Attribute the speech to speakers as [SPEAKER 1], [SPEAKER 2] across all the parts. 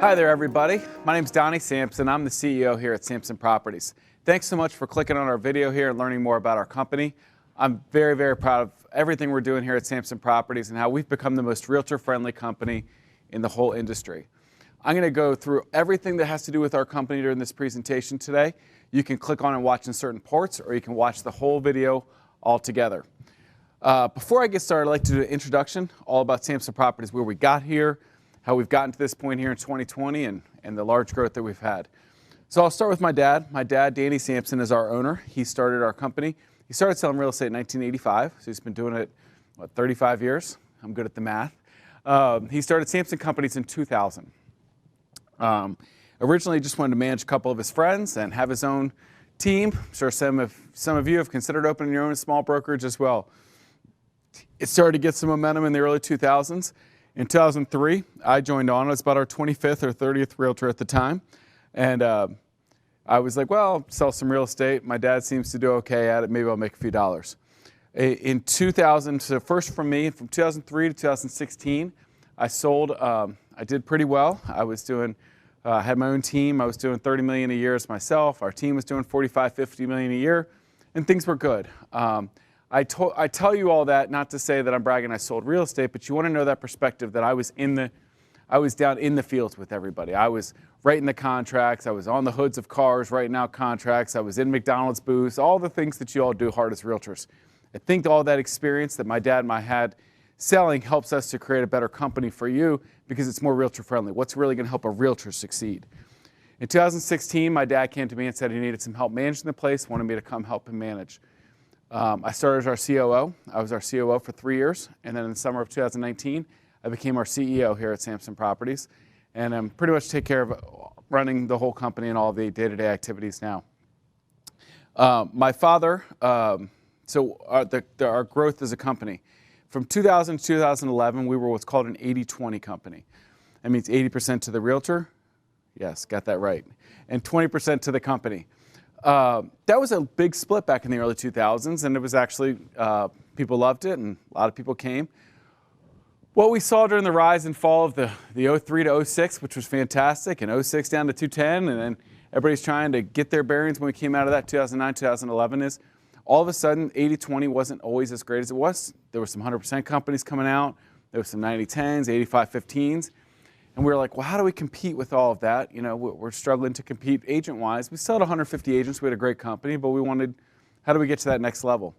[SPEAKER 1] Hi there, everybody. My name is Donnie Sampson. I'm the CEO here at Sampson Properties. Thanks so much for clicking on our video here and learning more about our company. I'm very, very proud of everything we're doing here at Sampson Properties and how we've become the most realtor-friendly company in the whole industry. I'm going to go through everything that has to do with our company during this presentation today. You can click on and watch in certain parts, or you can watch the whole video all together. Before I get started, I'd like to do an introduction all about Sampson Properties, where we got here, how we've gotten to this point here in 2020, and the large growth that we've had. So I'll start with my dad. My dad, Danny Sampson, is our owner. He started our company. He started selling real estate in 1985, so he's been doing it, 35 years? I'm good at the math. He started Sampson Companies in 2000. Originally just wanted to manage a couple of his friends and have his own team. I'm sure some of you have considered opening your own small brokerage as well. It started to get some momentum in the early 2000s. In 2003, I joined on. I was about our 25th or 30th realtor at the time. And I was like, well, sell some real estate. My dad seems to do okay at it. Maybe I'll make a few dollars. In 2000, so first from me, from 2003 to 2016, I sold. I did pretty well. I was doing, had my own team. I was doing $30 million a year as myself. Our team was doing $45, $50 million a year, and things were good. I tell you all that not to say that I'm bragging I sold real estate, but you want to know that perspective that I was down in the fields with everybody. I was writing the contracts. I was on the hoods of cars writing out contracts. I was in McDonald's booths, all the things that you all do hard as realtors. I think all that experience that my dad and I had selling helps us to create a better company for you because it's more realtor friendly. What's really going to help a realtor succeed? In 2016, my dad came to me and said he needed some help managing the place, wanted me to come help him manage. I started as our COO. I was our COO for 3 years, and then in the summer of 2019, I became our CEO here at Sampson Properties, and I'm pretty much take care of running the whole company and all the day-to-day activities now. My father, our growth as a company, from 2000 to 2011, we were what's called an 80-20 company. That means 80% to the realtor, yes, got that right, and 20% to the company. That was a big split back in the early 2000s, and it was actually, people loved it, and a lot of people came. What we saw during the rise and fall of the 03 to 06, which was fantastic, and 06 down to 210, and then everybody's trying to get their bearings when we came out of that 2009, 2011 is, all of a sudden, 80-20 wasn't always as great as it was. There were some 100% companies coming out. There were some 90-10s, 85-15s. And we were like, well, how do we compete with all of that? You know, we're struggling to compete agent-wise. We still had 150 agents. We had a great company, but we wanted, how do we get to that next level?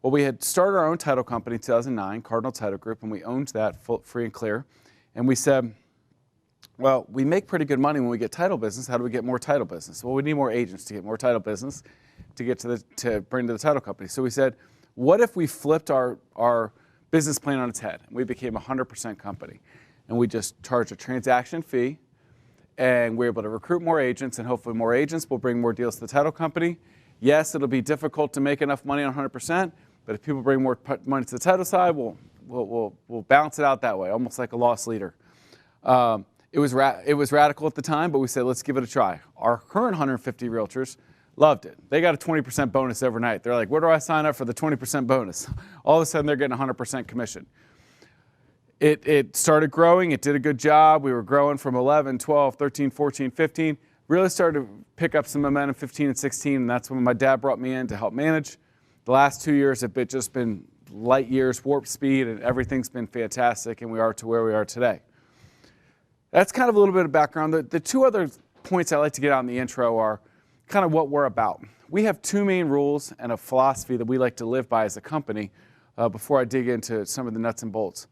[SPEAKER 1] Well, we had started our own title company in 2009, Cardinal Title Group, and we owned that free and clear. And we said, well, we make pretty good money when we get title business. How do we get more title business? Well, we need more agents to get more title business to get to bring to the title company. So we said, what if we flipped our business plan on its head? And we became a 100% company. And we just charge a transaction fee, and we're able to recruit more agents, and hopefully more agents will bring more deals to the title company. Yes, it'll be difficult to make enough money on 100%, but if people bring more money to the title side, we'll balance it out that way, almost like a loss leader. It was radical at the time, but we said, let's give it a try. Our current 150 realtors loved it. They got a 20% bonus overnight. They're like, where do I sign up for the 20% bonus? All of a sudden, they're getting 100% commission. It started growing. It did a good job. We were growing from 11, 12, 13, 14, 15. Really started to pick up some momentum 15 and 16, and that's when my dad brought me in to help manage. The last 2 years have just been light years, warp speed, and everything's been fantastic, and we are to where we are today. That's kind of a little bit of background. The two other points I like to get out in the intro are kind of what we're about. We have two main rules and a philosophy that we like to live by as a company before I dig into some of the nuts and bolts.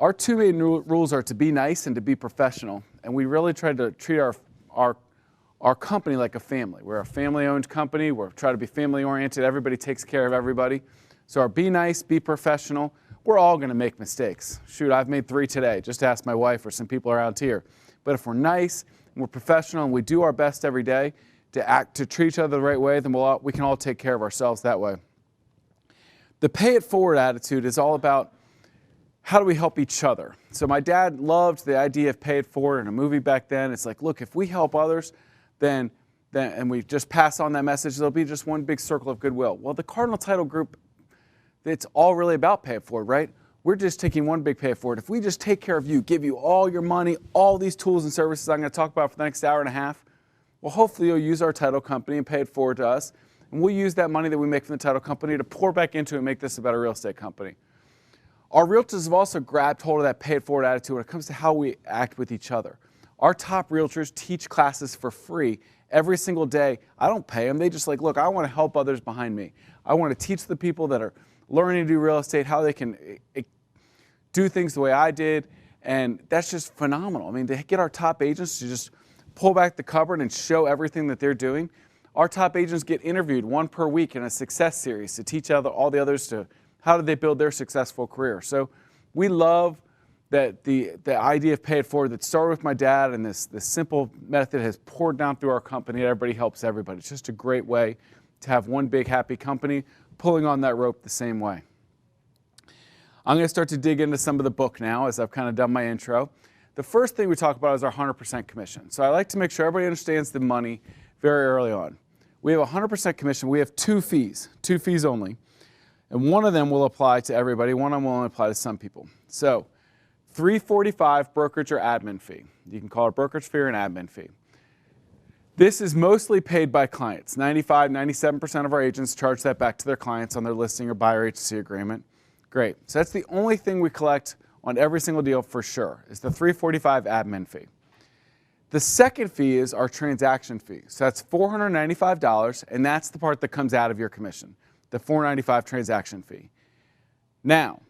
[SPEAKER 1] Our two main rules are to be nice and to be professional, and we really try to treat our company like a family. We're a family-owned company. We're trying to be family-oriented. Everybody takes care of everybody. So our be nice, be professional. We're all going to make mistakes. Shoot, I've made 3 today. Just ask my wife or some people around here. But if we're nice and we're professional and we do our best every day to treat each other the right way, then we can all take care of ourselves that way. The pay it forward attitude is all about how do we help each other? So my dad loved the idea of pay it forward in a movie back then. It's like, look, if we help others, and we just pass on that message, there'll be just one big circle of goodwill. Well, the Cardinal Title Group, it's all really about pay it forward, right? we're just taking one big pay it forward. If we just take care of you, give you all your money, all these tools and services I'm going to talk about for the next hour and a half, well, hopefully you'll use our title company and pay it forward to us. And we'll use that money that we make from the title company to pour back into and make this a better real estate company. Our realtors have also grabbed hold of that pay it forward attitude when it comes to how we act with each other. Our top realtors teach classes for free every single day. I don't pay them. They just like, look, I want to help others behind me. I want to teach the people that are learning to do real estate how they can do things the way I did. And that's just phenomenal. I mean, to get our top agents to just pull back the cupboard and show everything that they're doing. Our top agents get interviewed one per week in a success series to teach all the others to how did they build their successful career. So we love that the idea of pay it forward that started with my dad, and this simple method has poured down through our company. Everybody helps everybody. It's just a great way to have one big happy company pulling on that rope the same way. I'm going to start to dig into some of the book now as I've kind of done my intro. The first thing we talk about is our 100% commission. So I like to make sure everybody understands the money very early on. We have 100% commission. We have two fees only. And one of them will apply to everybody. One of them will only apply to some people. So $345 brokerage or admin fee. You can call it a brokerage fee or an admin fee. This is mostly paid by clients. 95, 97% of our agents charge that back to their clients on their listing or buyer agency agreement. Great. So that's the only thing we collect on every single deal for sure, is the $345 admin fee. The second fee is our transaction fee. So that's $495, and that's the part that comes out of your commission, the $495 transaction fee. Now,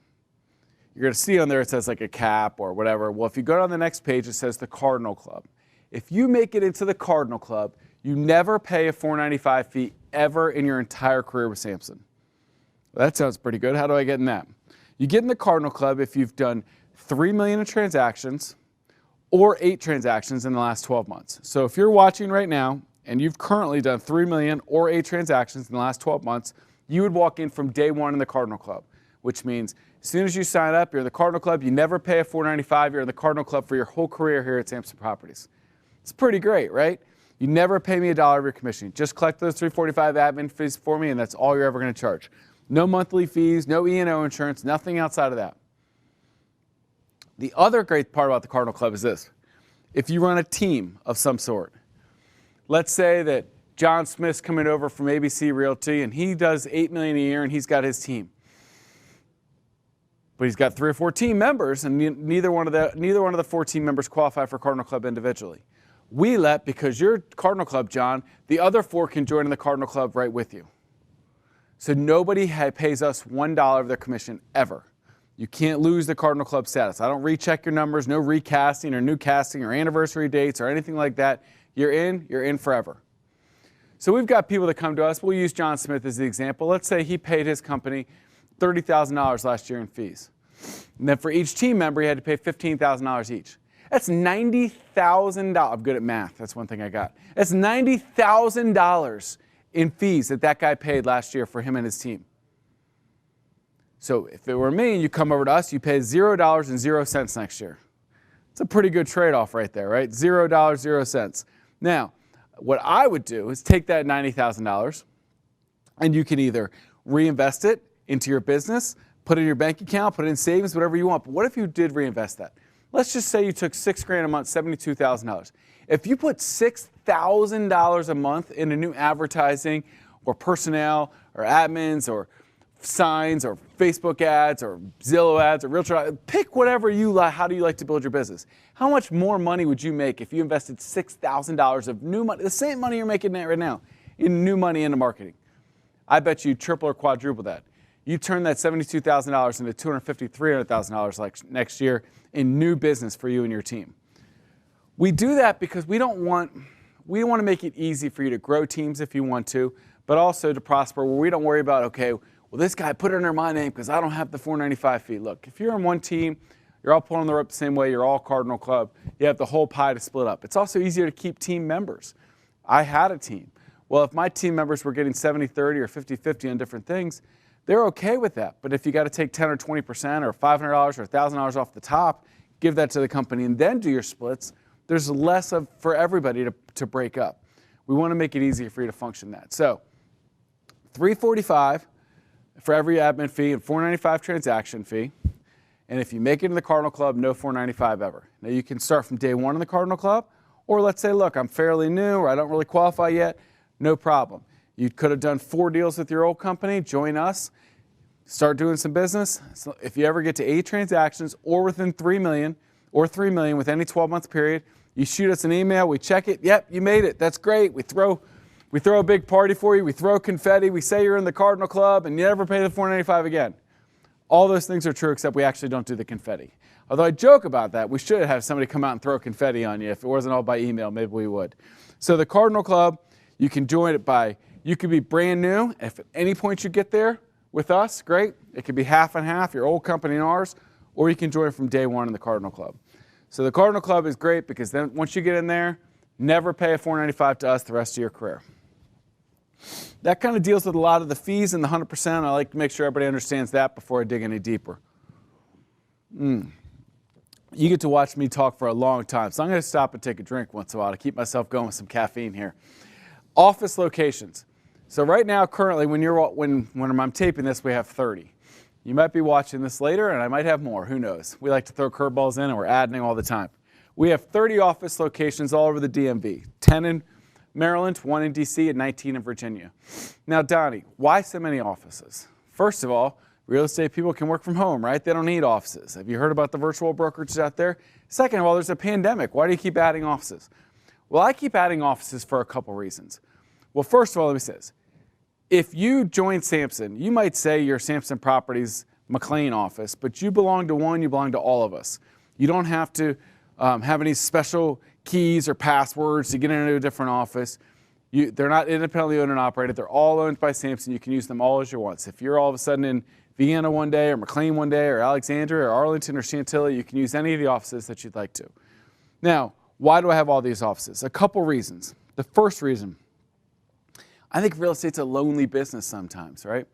[SPEAKER 1] you're going to see on there it says like a cap or whatever. Well, if you go down the next page, it says the Cardinal Club. If you make it into the Cardinal Club, you never pay a $495 fee ever in your entire career with Sampson. Well, that sounds pretty good. How do I get in that? You get in the Cardinal Club if you've done 3 million in transactions or 8 transactions in the last 12 months. So if you're watching right now and you've currently done 3 million or 8 transactions in the last 12 months, you would walk in from day one in the Cardinal Club, which means as soon as you sign up, you're in the Cardinal Club, you never pay a $495, you're in the Cardinal Club for your whole career here at Sampson Properties. It's pretty great, right? You never pay me $1 of your commission. Just collect those $345 admin fees for me, and that's all you're ever going to charge. No monthly fees, no E&O insurance, nothing outside of that. The other great part about the Cardinal Club is this. If you run a team of some sort, let's say that John Smith's coming over from ABC Realty and he does $8 million a year and he's got his team. But he's got 3 or 4 team members, and neither one of the 4 team members qualify for Cardinal Club individually. We let, because you're Cardinal Club, John, the other 4 can join in the Cardinal Club right with you. So nobody pays us $1 of their commission ever. You can't lose the Cardinal Club status. I don't recheck your numbers, no recasting or new casting or anniversary dates or anything like that. You're in forever. So we've got people that come to us. We'll use John Smith as the example. Let's say he paid his company $30,000 last year in fees. And then for each team member, he had to pay $15,000 each. That's $90,000. I'm good at math. That's one thing I got. That's $90,000 in fees that guy paid last year for him and his team. So if it were me and you come over to us, you pay $0.00 next year. It's a pretty good trade-off right there, right? $0.00. Now, what I would do is take that $90,000 and you can either reinvest it into your business, put it in your bank account, put it in savings, whatever you want. But what if you did reinvest that? Let's just say you took $6,000 a month, $72,000. If you put $6,000 a month into new advertising or personnel or admins or signs or Facebook ads or Zillow ads or Realtor, pick whatever you like. How do you like to build your business? How much more money would you make if you invested $6,000 of new money, the same money you're making right now, in new money into marketing? I bet you triple or quadruple that. You turn that $72,000 into $250,000, $300,000 like next year in new business for you and your team. We do that because we want to make it easy for you to grow teams if you want to, but also to prosper where we don't worry about, okay, well, this guy put it under my name because I don't have the $495 fee. Look, if you're in one team, you're all pulling the rope the same way, you're all Cardinal Club, you have the whole pie to split up. It's also easier to keep team members. I had a team. Well, if my team members were getting 70-30 or 50-50 on different things, they're okay with that. But if you got to take 10 or 20% or $500 or $1,000 off the top, give that to the company and then do your splits, there's less for everybody to break up. We want to make it easier for you to function that. So $345 for every admin fee and $495 transaction fee. And if you make it in the Cardinal Club, no $495 ever. Now you can start from day one in the Cardinal Club, or let's say, look, I'm fairly new or I don't really qualify yet, no problem. You could have done 4 deals with your old company, join us, start doing some business. So if you ever get to 8 transactions or within 3 million or 3 million with any 12-month period, you shoot us an email, we check it, yep, you made it, that's great. We throw a big party for you, we throw confetti, we say you're in the Cardinal Club, and you never pay the $495 again. All those things are true, except we actually don't do the confetti. Although I joke about that, we should have somebody come out and throw confetti on you. If it wasn't all by email, maybe we would. So the Cardinal Club, you can join it by, you could be brand new. If at any point you get there with us, great. It could be half and half, your old company and ours, or you can join from day one in the Cardinal Club. So the Cardinal Club is great because then once you get in there, never pay a $495 to us the rest of your career. That kind of deals with a lot of the fees and the 100%. I like to make sure everybody understands that before I dig any deeper. You get to watch me talk for a long time, so I'm going to stop and take a drink once in a while to keep myself going with some caffeine here. Office locations. So right now, currently, when I'm taping this, we have 30. You might be watching this later, and I might have more. Who knows? We like to throw curveballs in, and we're adding all the time. We have 30 office locations all over the DMV, 10 in Maryland, 1 in DC, and 19 in Virginia. Now, Donnie, why so many offices? First of all, real estate people can work from home, right? They don't need offices. Have you heard about the virtual brokerages out there? Second of all, there's a pandemic. Why do you keep adding offices? Well, I keep adding offices for a couple reasons. Well, first of all, let me say this. If you join Sampson, you might say you're Sampson Properties McLean office, but you belong to one, you belong to all of us. You don't have to have any special keys or passwords to get into a different office. They're not independently owned and operated. They're all owned by Sampson. You can use them all as you want. So if you're all of a sudden in Vienna one day, or McLean one day, or Alexandria, or Arlington, or Chantilly, you can use any of the offices that you'd like to. Now, why do I have all these offices? A couple reasons. The first reason, I think real estate's a lonely business sometimes, right?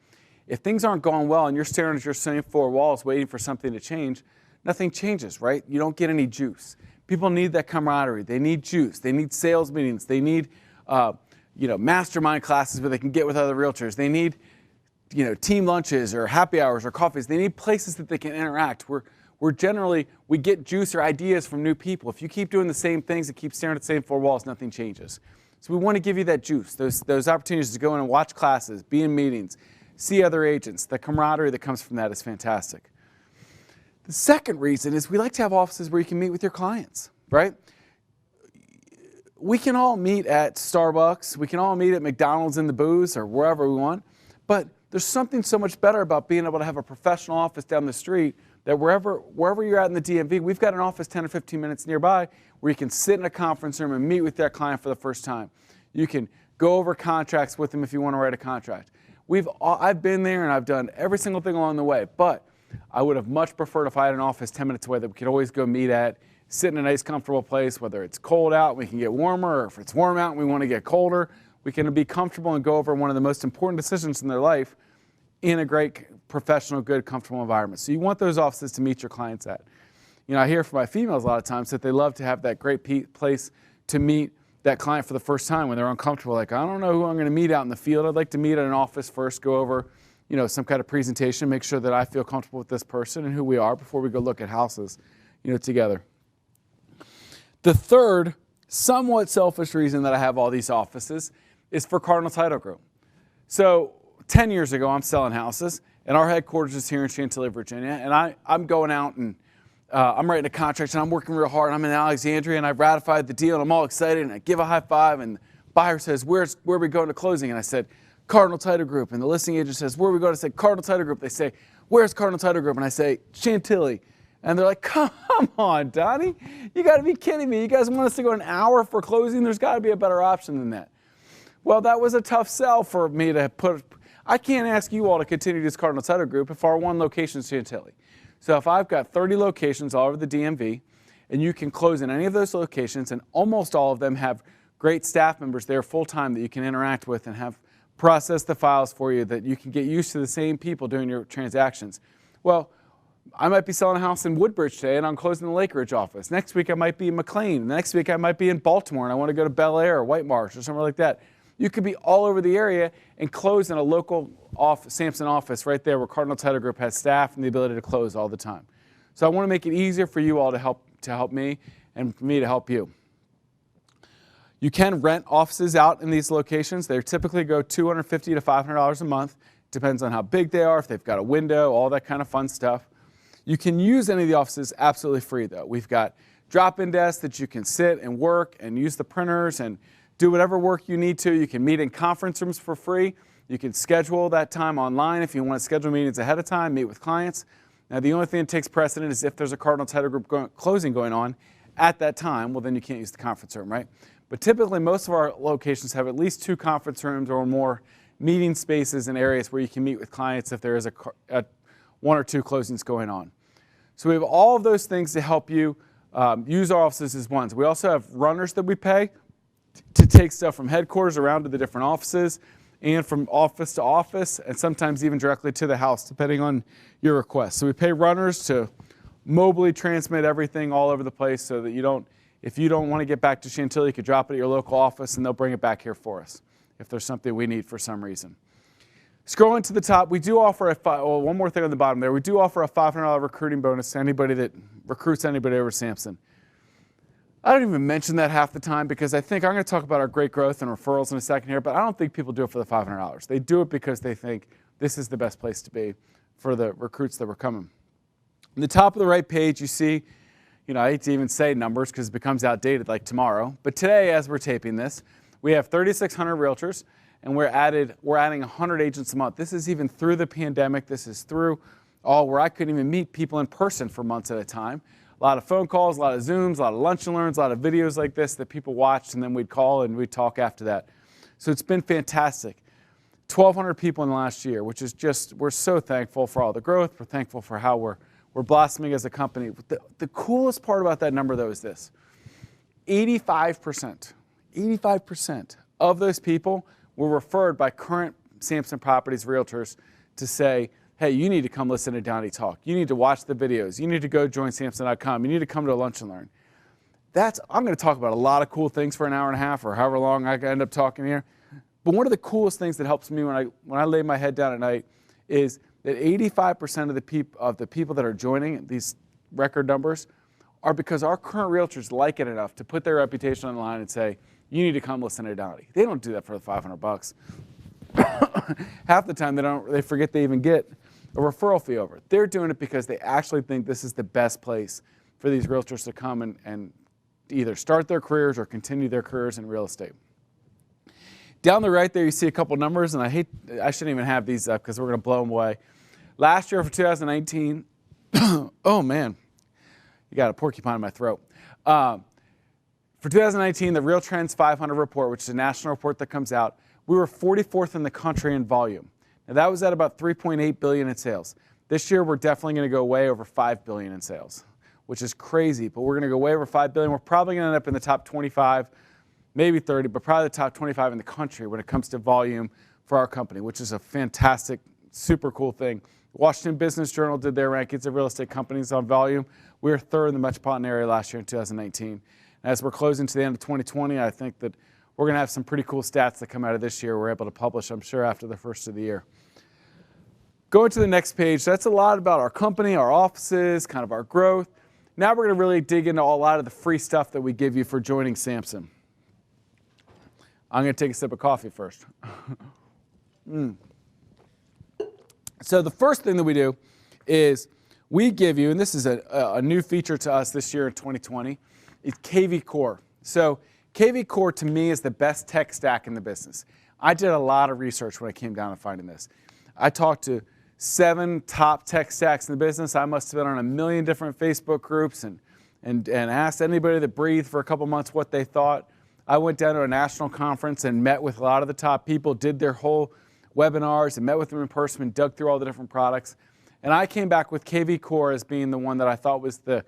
[SPEAKER 1] If things aren't going well and you're staring at your same 4 walls waiting for something to change, nothing changes, right? You don't get any juice. People need that camaraderie. They need juice. They need sales meetings. They need mastermind classes where they can get with other realtors. They need team lunches or happy hours or coffees. They need places that they can interact. We get juice or ideas from new people. If you keep doing the same things and keep staring at the same 4 walls, nothing changes. So we want to give you that juice, those opportunities to go in and watch classes, be in meetings, see other agents. The camaraderie that comes from that is fantastic. The second reason is we like to have offices where you can meet with your clients, right? We can all meet at Starbucks. We can all meet at McDonald's in the booths or wherever we want. But there's something so much better about being able to have a professional office down the street that wherever you're at in the DMV, we've got an office 10 or 15 minutes nearby where you can sit in a conference room and meet with that client for the first time. You can go over contracts with them if you want to write a contract. I've been there and I've done every single thing along the way, but I would have much preferred if I had an office 10 minutes away that we could always go meet at, sit in a nice, comfortable place, whether it's cold out, we can get warmer, or if it's warm out and we want to get colder, we can be comfortable and go over one of the most important decisions in their life in a great, professional, good, comfortable environment. So you want those offices to meet your clients at. I hear from my females a lot of times that they love to have that great place to meet that client for the first time when they're uncomfortable. Like, I don't know who I'm going to meet out in the field. I'd like to meet at an office first, go over some kind of presentation, make sure that I feel comfortable with this person and who we are before we go look at houses, together. The third, somewhat selfish reason that I have all these offices is for Cardinal Title Group. So 10 years ago, I'm selling houses, and our headquarters is here in Chantilly, Virginia, and I'm going out and I'm writing a contract, and I'm working real hard. I'm in Alexandria, and I've ratified the deal, and I'm all excited, and I give a high five, and the buyer says, where are we going to closing? And I said, Cardinal Title Group. And the listing agent says, where are we going? I say, Cardinal Title Group. They say, where's Cardinal Title Group? And I say, Chantilly. And they're like, come on, Donnie. You got to be kidding me. You guys want us to go an hour for closing? There's got to be a better option than that. Well, that was a tough sell for me to put. I can't ask you all to continue this Cardinal Title Group if our one location is Chantilly. So if I've got 30 locations all over the DMV, and you can close in any of those locations, and almost all of them have great staff members there full-time that you can interact with and have process the files for you, that you can get used to the same people doing your transactions. Well, I might be selling a house in Woodbridge today and I'm closing the Lake Ridge office. Next week I might be in McLean. The next week I might be in Baltimore and I want to go to Bel Air or White Marsh or somewhere like that. You could be all over the area and close in a local Sampson office right there where Cardinal Title Group has staff and the ability to close all the time. So I want to make it easier for you all to help me and for me to help you. You can rent offices out in these locations. They typically go $250 to $500 a month. Depends on how big they are, if they've got a window, all that kind of fun stuff. You can use any of the offices absolutely free though. We've got drop-in desks that you can sit and work and use the printers and do whatever work you need to. You can meet in conference rooms for free. You can schedule that time online if you want to schedule meetings ahead of time, meet with clients. Now the only thing that takes precedent is if there's a Cardinal Title Group closing going on at that time, well then you can't use the conference room, right? But typically most of our locations have at least 2 conference rooms or more meeting spaces and areas where you can meet with clients if there is a 1 or 2 closings going on. So we have all of those things to help you use our offices as ones. We also have runners that we pay to take stuff from headquarters around to the different offices and from office to office and sometimes even directly to the house depending on your request. So we pay runners to mobily transmit everything all over the place so that if you don't want to get back to Chantilly, you could drop it at your local office and they'll bring it back here for us if there's something we need for some reason. Scrolling to the top, we do offer one more thing on the bottom there. We do offer a $500 recruiting bonus to anybody that recruits anybody over Sampson. I don't even mention that half the time because I'm going to talk about our great growth and referrals in a second here, but I don't think people do it for the $500. They do it because they think this is the best place to be for the recruits that were coming. On the top of the right page, you see, I hate to even say numbers because it becomes outdated like tomorrow, but today as we're taping this, we have 3,600 realtors and we're adding 100 agents a month. This is even through the pandemic. This is through all where I couldn't even meet people in person for months at a time. A lot of phone calls, a lot of Zooms, a lot of lunch and learns, a lot of videos like this that people watched and then we'd call and we'd talk after that. So it's been fantastic. 1,200 people in the last year, which is just, we're so thankful for all the growth. We're thankful for how we're blossoming as a company. The coolest part about that number though is this. 85% of those people were referred by current Sampson Properties realtors to say, hey, you need to come listen to Donnie talk. You need to watch the videos. You need to go join Sampson.com. You need to come to a lunch and learn. I'm going to talk about a lot of cool things for an hour and a half or however long I end up talking here. But one of the coolest things that helps me when I lay my head down at night is that 85% of the people that are joining these record numbers are because our current realtors like it enough to put their reputation on the line and say, you need to come listen to Donnie. They don't do that for the $500. Half the time they forget they even get a referral fee over it. They're doing it because they actually think this is the best place for these realtors to come and either start their careers or continue their careers in real estate. Down the right there you see a couple numbers, and I shouldn't even have these up because we're going to blow them away. Last year for 2019, oh man, you got a porcupine in my throat. For 2019, the Real Trends 500 report, which is a national report that comes out, we were 44th in the country in volume. Now that was at about $3.8 billion in sales. This year we're definitely going to go way over $5 billion in sales, which is crazy, but we're going to go way over $5 billion. We're probably going to end up in the top 25, maybe 30, but probably the top 25 in the country when it comes to volume for our company, which is a fantastic, super cool thing. Washington Business Journal did their rankings of real estate companies on volume. We were 3rd in the metropolitan area last year in 2019. As we're closing to the end of 2020, I think that we're going to have some pretty cool stats that come out of this year we're able to publish, I'm sure, after the first of the year. Going to the next page, that's a lot about our company, our offices, kind of our growth. Now we're going to really dig into a lot of the free stuff that we give you for joining Sampson. I'm going to take a sip of coffee first. So the first thing that we do is we give you, and this is a new feature to us this year in 2020, is KV Core. So KV Core to me is the best tech stack in the business. I did a lot of research when I came down to finding this. I talked to 7 top tech stacks in the business. I must have been on a million different Facebook groups and asked anybody that breathed for a couple months what they thought. I went down to a national conference and met with a lot of the top people, did their whole webinars and met with them in person and dug through all the different products. And I came back with KV Core as being the one that I thought was the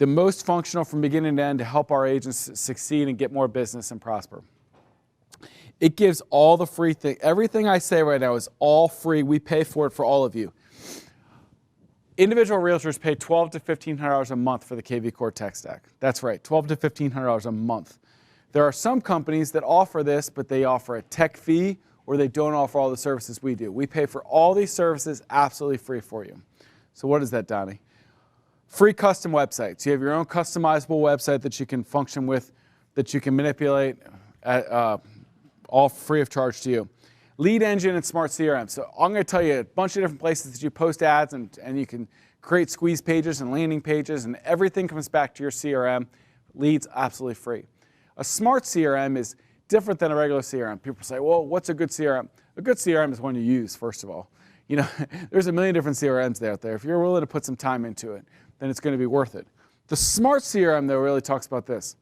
[SPEAKER 1] most functional from beginning to end to help our agents succeed and get more business and prosper. It gives all the free thing. Everything I say right now is all free. We pay for it for all of you. Individual realtors pay $1,200 to $1,500 a month for the KV Core tech stack. That's right, $1,200 to $1,500 a month. There are some companies that offer this, but they offer a tech fee or they don't offer all the services we do. We pay for all these services absolutely free for you. So what is that, Donnie? Free custom websites. You have your own customizable website that you can function with, that you can manipulate, all free of charge to you. Lead engine and smart CRM. So I'm going to tell you a bunch of different places that you post ads and you can create squeeze pages and landing pages, and everything comes back to your CRM. Leads absolutely free. A smart CRM is different than a regular CRM. People say, well, what's a good CRM? A good CRM is one you use, first of all. You know, there's a million different CRMs out there. If you're willing to put some time into it, then it's going to be worth it. The smart CRM, though, really talks about this.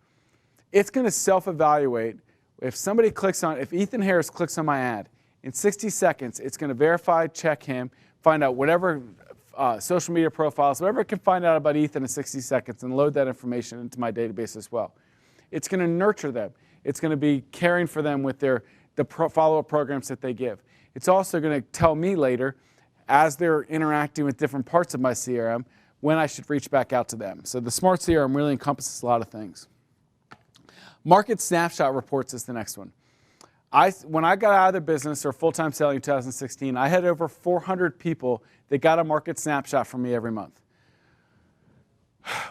[SPEAKER 1] It's going to self-evaluate. If Ethan Harris clicks on my ad, in 60 seconds, it's going to verify, check him, find out whatever social media profiles, whatever it can find out about Ethan in 60 seconds, and load that information into my database as well. It's going to nurture them. It's going to be caring for them with the follow-up programs that they give. It's also going to tell me later, as they're interacting with different parts of my CRM, when I should reach back out to them. So the smart CRM really encompasses a lot of things. Market snapshot reports is the next one. When I got out of the business or full-time selling in 2016, I had over 400 people that got a market snapshot from me every month.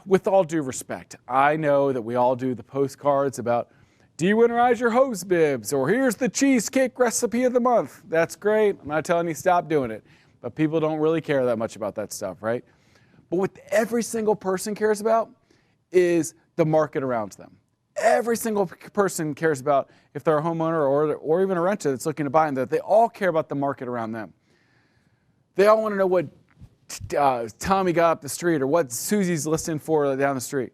[SPEAKER 1] With all due respect, I know that we all do the postcards about, do you winterize your hose bibs? Or here's the cheesecake recipe of the month. That's great. I'm not telling you stop doing it. But people don't really care that much about that stuff, right? But what every single person cares about is the market around them. Every single person cares about if they're a homeowner or even a renter that's looking to buy them. They all care about the market around them. They all want to know what Tommy got up the street or what Susie's listing for down the street.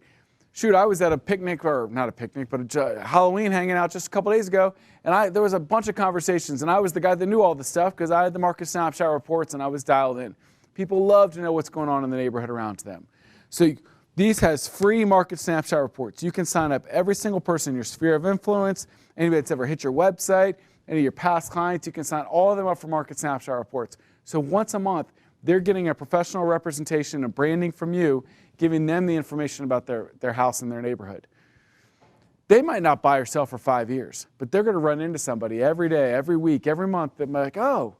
[SPEAKER 1] Shoot, I was at a picnic, or not a picnic, but a Halloween hanging out just a couple days ago, and there was a bunch of conversations, and I was the guy that knew all the stuff because I had the market snapshot reports and I was dialed in. People love to know what's going on in the neighborhood around them. So these has free market snapshot reports. You can sign up every single person in your sphere of influence, anybody that's ever hit your website, any of your past clients. You can sign all of them up for market snapshot reports. So once a month, they're getting a professional representation and branding from you, giving them the information about their house and their neighborhood. They might not buy or sell for 5 years, but they're going to run into somebody every day, every week, every month that might be like, oh,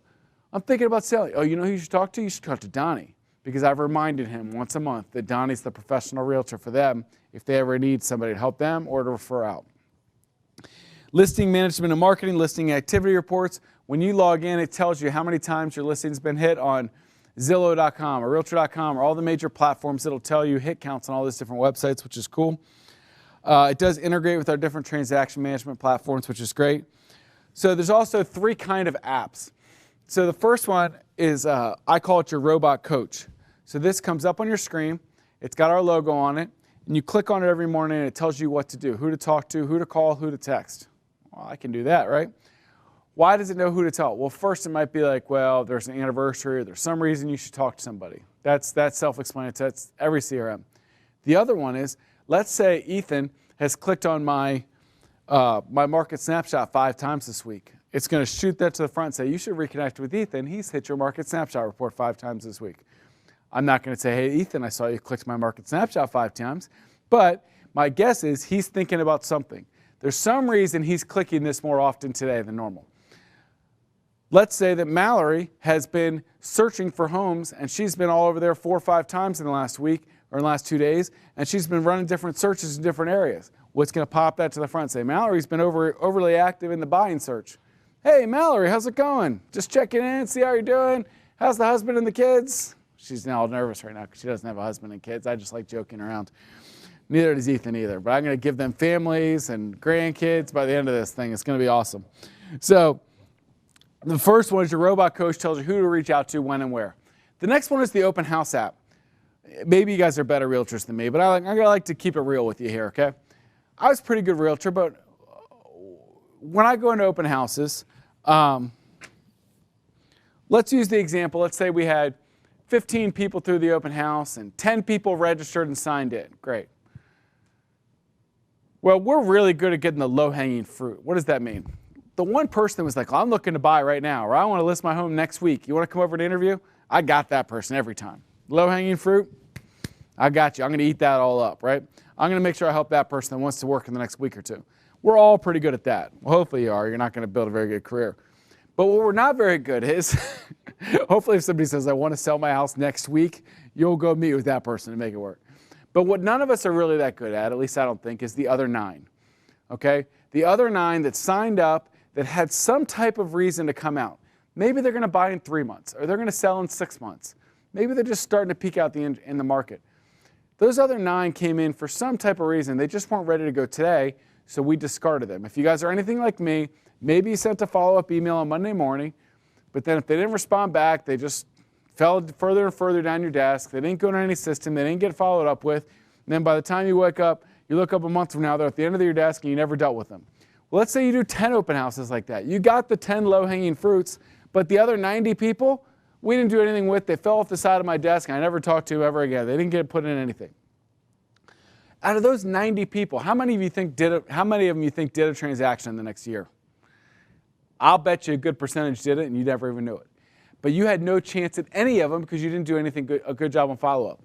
[SPEAKER 1] I'm thinking about selling. Oh, you know who you should talk to? You should talk to Donnie, because I've reminded him once a month that Donnie's the professional realtor for them if they ever need somebody to help them or to refer out. Listing management and marketing, listing activity reports. When you log in, it tells you how many times your listing's been hit on Zillow.com or Realtor.com or all the major platforms. It'll tell you hit counts on all these different websites, which is cool. It does integrate with our different transaction management platforms, which is great. So there's also 3 kind of apps. So the first one is, I call it your robot coach. So this comes up on your screen. It's got our logo on it. And you click on it every morning and it tells you what to do, who to talk to, who to call, who to text. Well, I can do that, right? Why does it know who to tell? Well, first it might be like, well, there's an anniversary or there's some reason you should talk to somebody. That's self-explanatory. That's every CRM. The other one is, let's say Ethan has clicked on my market snapshot 5 times this week. It's going to shoot that to the front and say, you should reconnect with Ethan. He's hit your market snapshot report 5 times this week. I'm not going to say, hey, Ethan, I saw you clicked my market snapshot 5 times. But my guess is he's thinking about something. There's some reason he's clicking this more often today than normal. Let's say that Mallory has been searching for homes and she's been all over there 4 or 5 times in the last week or in the last 2 days, and she's been running different searches in different areas. What's going to pop that to the front and say, Mallory's been overly active in the buying search. Hey, Mallory, how's it going? Just checking in, see how you're doing. How's the husband and the kids? She's now nervous right now because she doesn't have a husband and kids. I just like joking around. Neither does Ethan either, but I'm going to give them families and grandkids by the end of this thing. It's going to be awesome. So the first one is your robot coach, tells you who to reach out to, when and where. The next one is the open house app. Maybe you guys are better realtors than me, but I like to keep it real with you here, okay? I was a pretty good realtor, but when I go into open houses, let's use the example. Let's say we had 15 people through the open house and 10 people registered and signed in. Great. Well, we're really good at getting the low-hanging fruit. What does that mean? The one person that was like, well, I'm looking to buy right now, or I want to list my home next week. You want to come over and interview? I got that person every time. Low-hanging fruit, I got you. I'm going to eat that all up, right? I'm going to make sure I help that person that wants to work in the next week or 2. We're all pretty good at that. Well, hopefully you are. You're not going to build a very good career. But what we're not very good is, hopefully if somebody says, I want to sell my house next week, You'll go meet with that person to make it work. But what none of us are really that good at least I don't think, is the other 9. Okay? The other 9 that signed up, that had some type of reason to come out. Maybe they're going to buy in 3 months, or they're going to sell in 6 months. Maybe they're just starting to peak out in the market. Those other 9 came in for some type of reason. They just weren't ready to go today, so we discarded them. If you guys are anything like me, maybe you sent a follow-up email on Monday morning, but then if they didn't respond back, they just fell further and further down your desk. They didn't go to any system. They didn't get followed up with. And then by the time you wake up, you look up a month from now, they're at the end of your desk and you never dealt with them. Well, let's say you do 10 open houses like that. You got the 10 low-hanging fruits, but the other 90 people, we didn't do anything with. They fell off the side of my desk and I never talked to them ever again. They didn't get put in anything. Out of those 90 people, how many of them you think did a transaction in the next year? I'll bet you a good percentage did it and you never even knew it. But you had no chance at any of them because you didn't do a good job on follow-up.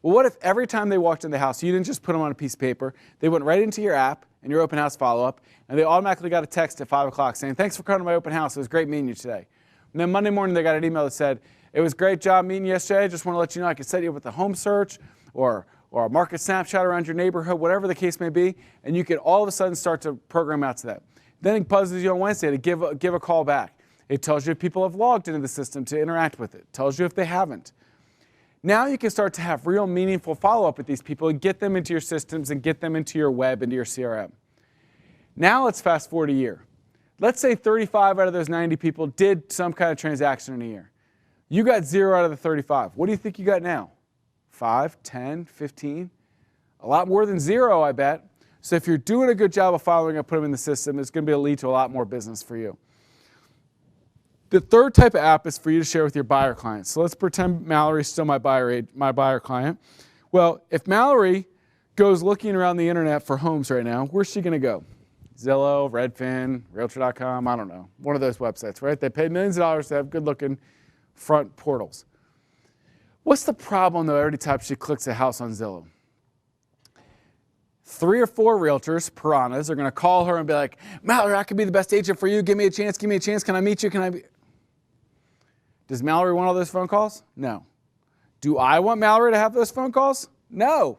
[SPEAKER 1] Well, what if every time they walked in the house, you didn't just put them on a piece of paper, they went right into your app and your open house follow-up, and they automatically got a text at 5 o'clock saying, thanks for coming to my open house, it was great meeting you today. And then Monday morning they got an email that said, it was a great job meeting you yesterday, just want to let you know I could set you up with a home search or a market snapshot around your neighborhood, whatever the case may be, and you could all of a sudden start to program out to that. Then it buzzes you on Wednesday to give a call back. It tells you if people have logged into the system to interact with it. It tells you if they haven't. Now you can start to have real meaningful follow-up with these people and get them into your systems and get them into your web, into your CRM. Now let's fast forward a year. Let's say 35 out of those 90 people did some kind of transaction in a year. You got 0 out of the 35. What do you think you got now? 5, 10, 15? A lot more than 0, I bet. So if you're doing a good job of following up, put them in the system, it's going to lead to a lot more business for you. The third type of app is for you to share with your buyer clients. So let's pretend Mallory's still my buyer client. Well, if Mallory goes looking around the internet for homes right now, where's she going to go? Zillow, Redfin, Realtor.com, I don't know. One of those websites, right? They paid millions of dollars to have good-looking front portals. What's the problem, though, every time she clicks a house on Zillow? 3 or 4 realtors, piranhas, are going to call her and be like, Mallory, I could be the best agent for you. Give me a chance. Give me a chance. Can I meet you? Does Mallory want all those phone calls? No. Do I want Mallory to have those phone calls? No.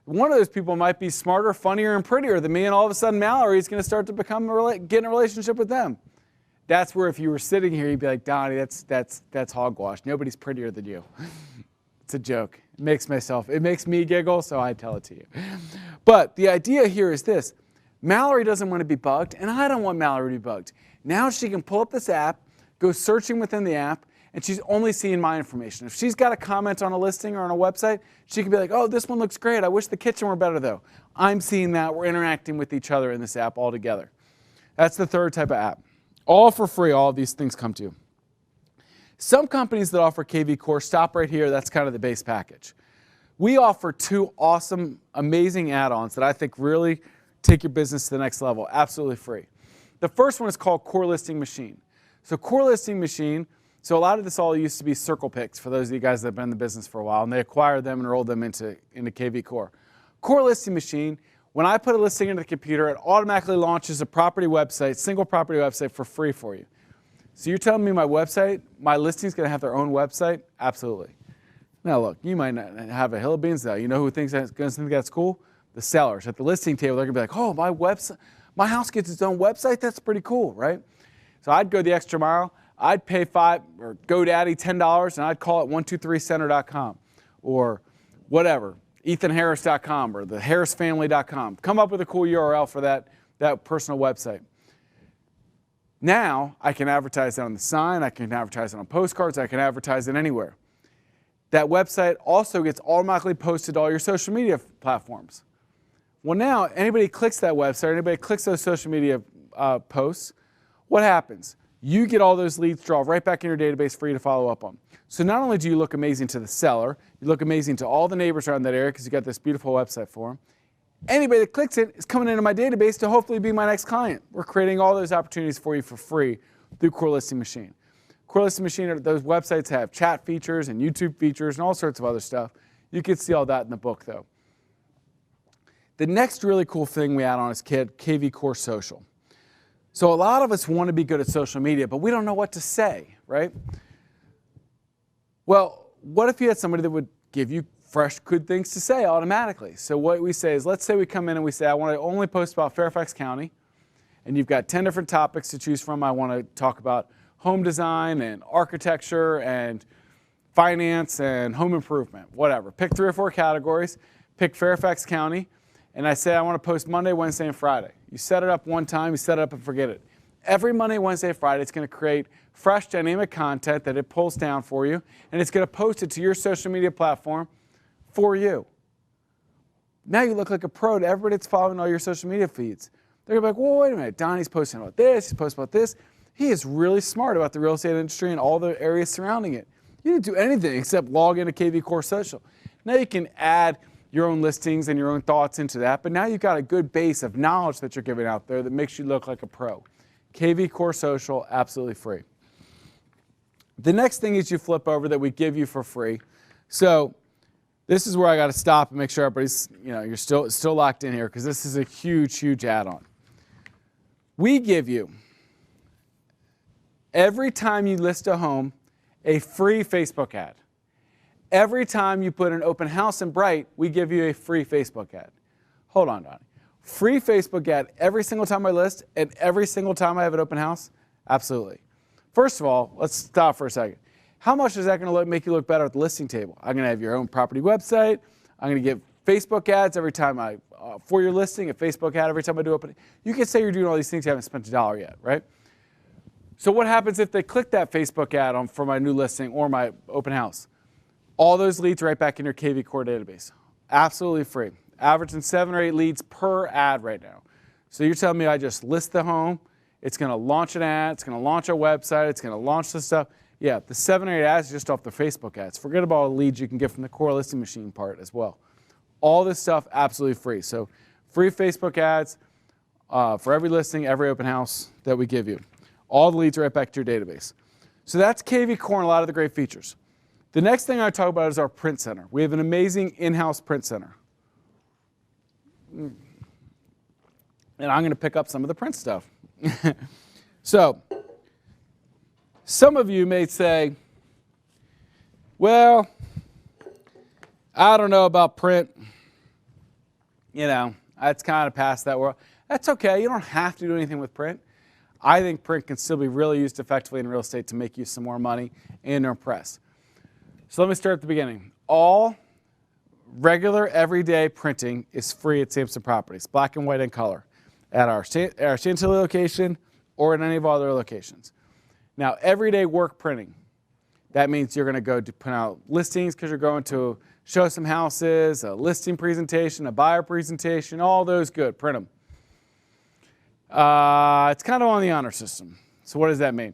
[SPEAKER 1] One of those people might be smarter, funnier, and prettier than me, and all of a sudden Mallory is going to start to get in a relationship with them. That's where if you were sitting here, you'd be like, Donnie, that's hogwash. Nobody's prettier than you. It's a joke. It makes me giggle, so I tell it to you. But the idea here is this. Mallory doesn't want to be bugged, and I don't want Mallory to be bugged. Now she can pull up this app, go searching within the app, and she's only seeing my information. If she's got a comment on a listing or on a website, she can be like, oh, this one looks great. I wish the kitchen were better, though. I'm seeing that. We're interacting with each other in this app all together. That's the third type of app. All for free, all of these things come to you. Some companies that offer KV Core stop right here. That's kind of the base package. We offer 2 awesome, amazing add-ons that I think really take your business to the next level, absolutely free. The first one is called Core Listing Machine. So Core Listing Machine, so a lot of this all used to be Circle Picks for those of you guys that have been in the business for a while, and they acquired them and rolled them into KV Core. Core Listing Machine, when I put a listing into the computer, it automatically launches a property website, single property website for free for you. So you're telling me my listing's going to have their own website? Absolutely. Now look, you might not have a hill of beans though. You know who thinks that's cool? The sellers. At the listing table, they're going to be like, oh, my house gets its own website? That's pretty cool, right? So I'd go the extra mile. I'd pay GoDaddy $10 and I'd call it 123center.com or whatever, EthanHarris.com or theharrisfamily.com. Come up with a cool URL for that personal website. Now I can advertise it on the sign, I can advertise it on postcards, I can advertise it anywhere. That website also gets automatically posted to all your social media platforms. Well, now anybody clicks that website, anybody clicks those social media posts, what happens? You get all those leads drawn right back in your database for you to follow up on. So not only do you look amazing to the seller, you look amazing to all the neighbors around that area because you got this beautiful website for them. Anybody that clicks it is coming into my database to hopefully be my next client. We're creating all those opportunities for you for free through Core Listing Machine. Core Listing Machine, those websites have chat features and YouTube features and all sorts of other stuff. You can see all that in the book, though. The next really cool thing we add on is KV Core Social. So a lot of us want to be good at social media, but we don't know what to say, right? Well, what if you had somebody that would give you fresh, good things to say automatically. So what we say is, let's say we come in and we say, I want to only post about Fairfax County, and you've got 10 different topics to choose from. I want to talk about home design and architecture and finance and home improvement, whatever. Pick 3 or 4 categories, pick Fairfax County, and I say I want to post Monday, Wednesday, and Friday. You set it up one time, you set it up and forget it. Every Monday, Wednesday, Friday, it's going to create fresh, dynamic content that it pulls down for you, and it's going to post it to your social media platform for you. Now you look like a pro to everybody that's following all your social media feeds. They're going to be like, well, wait a minute, Donnie's posting about this, he's posting about this. He is really smart about the real estate industry and all the areas surrounding it. You didn't do anything except log into KV Core Social. Now you can add your own listings and your own thoughts into that, but now you've got a good base of knowledge that you're giving out there that makes you look like a pro. KV Core Social, absolutely free. The next thing is you flip over that we give you for free. So this is where I got to stop and make sure everybody's, you're still locked in here, because this is a huge, huge add-on. We give you, every time you list a home, a free Facebook ad. Every time you put an open house in Bright, we give you a free Facebook ad. Hold on, Donnie. Free Facebook ad every single time I list and every single time I have an open house? Absolutely. First of all, let's stop for a second. How much is that going to make you look better at the listing table? I'm going to have your own property website. I'm going to give Facebook ads every time for your listing, a Facebook ad every time I do open. You can say you're doing all these things, you haven't spent $1 yet, right? So what happens if they click that Facebook ad for my new listing or my open house? All those leads right back in your KV Core database. Absolutely free. Averaging 7 or 8 leads per ad right now. So you're telling me I just list the home, it's going to launch an ad, it's going to launch a website, it's going to launch the stuff. Yeah, the 7 or 8 ads are just off the Facebook ads. Forget about all the leads you can get from the Core Listing Machine part as well. All this stuff absolutely free. So free Facebook ads for every listing, every open house that we give you. All the leads right back to your database. So that's KV Core and a lot of the great features. The next thing I talk about is our print center. We have an amazing in-house print center. And I'm going to pick up some of the print stuff. So, some of you may say, well, I don't know about print. That's kind of past that world. That's okay. You don't have to do anything with print. I think print can still be really used effectively in real estate to make you some more money and impress. So let me start at the beginning. All regular, everyday printing is free at Sampson Properties, black and white and color, at our Chantilly location or at any of our other locations. Now, everyday work printing, that means you're going to go to print out listings because you're going to show some houses, a listing presentation, a buyer presentation, all those good, print them. It's kind of on the honor system. So what does that mean?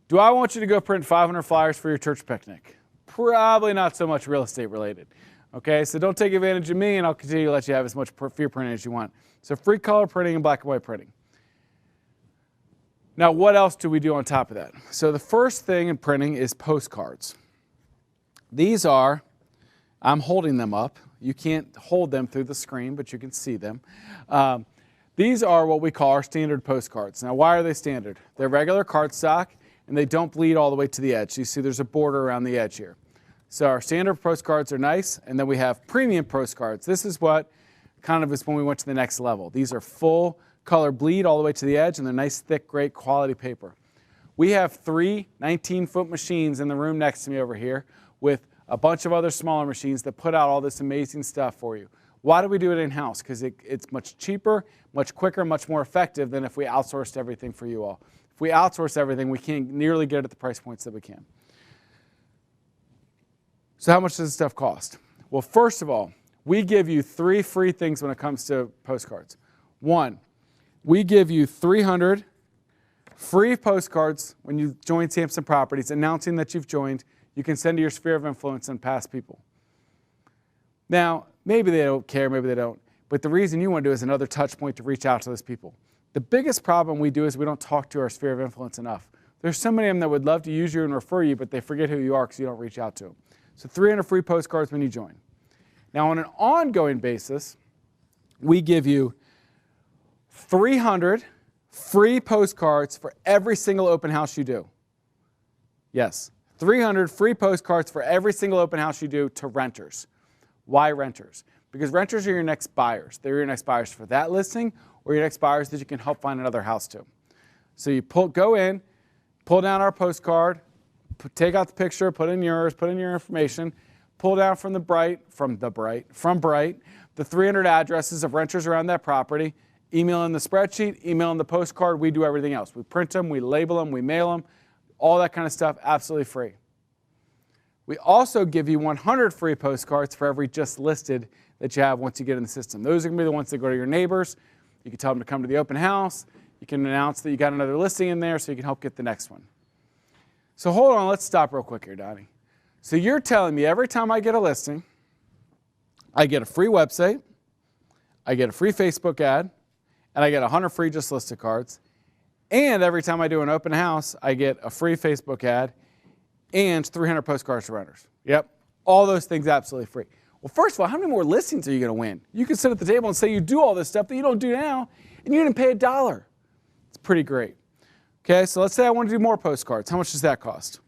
[SPEAKER 1] Do I want you to go print 500 flyers for your church picnic? Probably not so much real estate related. Okay, so don't take advantage of me, and I'll continue to let you have as much free printing as you want. So free color printing and black and white printing. Now, what else do we do on top of that? So the first thing in printing is postcards. These are, I'm holding them up. You can't hold them through the screen, but you can see them. These are what we call our standard postcards. Now, why are they standard? They're regular cardstock, and they don't bleed all the way to the edge. You see there's a border around the edge here. So our standard postcards are nice, and then we have premium postcards. This is what kind of is when we went to the next level. These are full color bleed all the way to the edge, and they're nice, thick, great quality paper. We have 3 19-foot machines in the room next to me over here with a bunch of other smaller machines that put out all this amazing stuff for you. Why do we do it in-house? Because it's much cheaper, much quicker, much more effective than if we outsourced everything for you all. If we outsource everything, we can't nearly get it at the price points that we can. So how much does this stuff cost? Well, first of all, we give you 3 free things when it comes to postcards. 1, we give you 300 free postcards when you join Sampson Properties announcing that you've joined. You can send to your sphere of influence and past people. Now, maybe they don't care, maybe they don't, but the reason you want to do is another touch point to reach out to those people. The biggest problem we do is we don't talk to our sphere of influence enough. There's so many of them that would love to use you and refer you, but they forget who you are because you don't reach out to them. So 300 free postcards when you join. Now, on an ongoing basis, we give you 300 free postcards for every single open house you do. Yes, 300 free postcards for every single open house you do to renters. Why renters? Because renters are your next buyers. They're your next buyers for that listing or your next buyers that you can help find another house to. So you go in, pull down our postcard, take out the picture, put in yours, put in your information, pull down from Bright, the 300 addresses of renters around that property, email in the spreadsheet, email in the postcard. We do everything else. We print them, we label them, we mail them, all that kind of stuff, absolutely free. We also give you 100 free postcards for every just listed that you have once you get in the system. Those are going to be the ones that go to your neighbors. You can tell them to come to the open house. You can announce that you got another listing in there so you can help get the next one. So hold on, let's stop real quick here, Donnie. So you're telling me every time I get a listing, I get a free website, I get a free Facebook ad, and I get 100 free just listed cards. And every time I do an open house, I get a free Facebook ad and 300 postcards to renters. Yep, all those things absolutely free. Well, first of all, how many more listings are you going to win? You can sit at the table and say you do all this stuff that you don't do now, and you didn't pay $1. It's pretty great. Okay, so let's say I want to do more postcards. How much does that cost?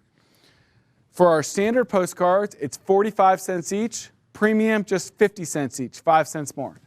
[SPEAKER 1] For our standard postcards, it's 45 cents each. Premium, just 50 cents each, 5 cents more.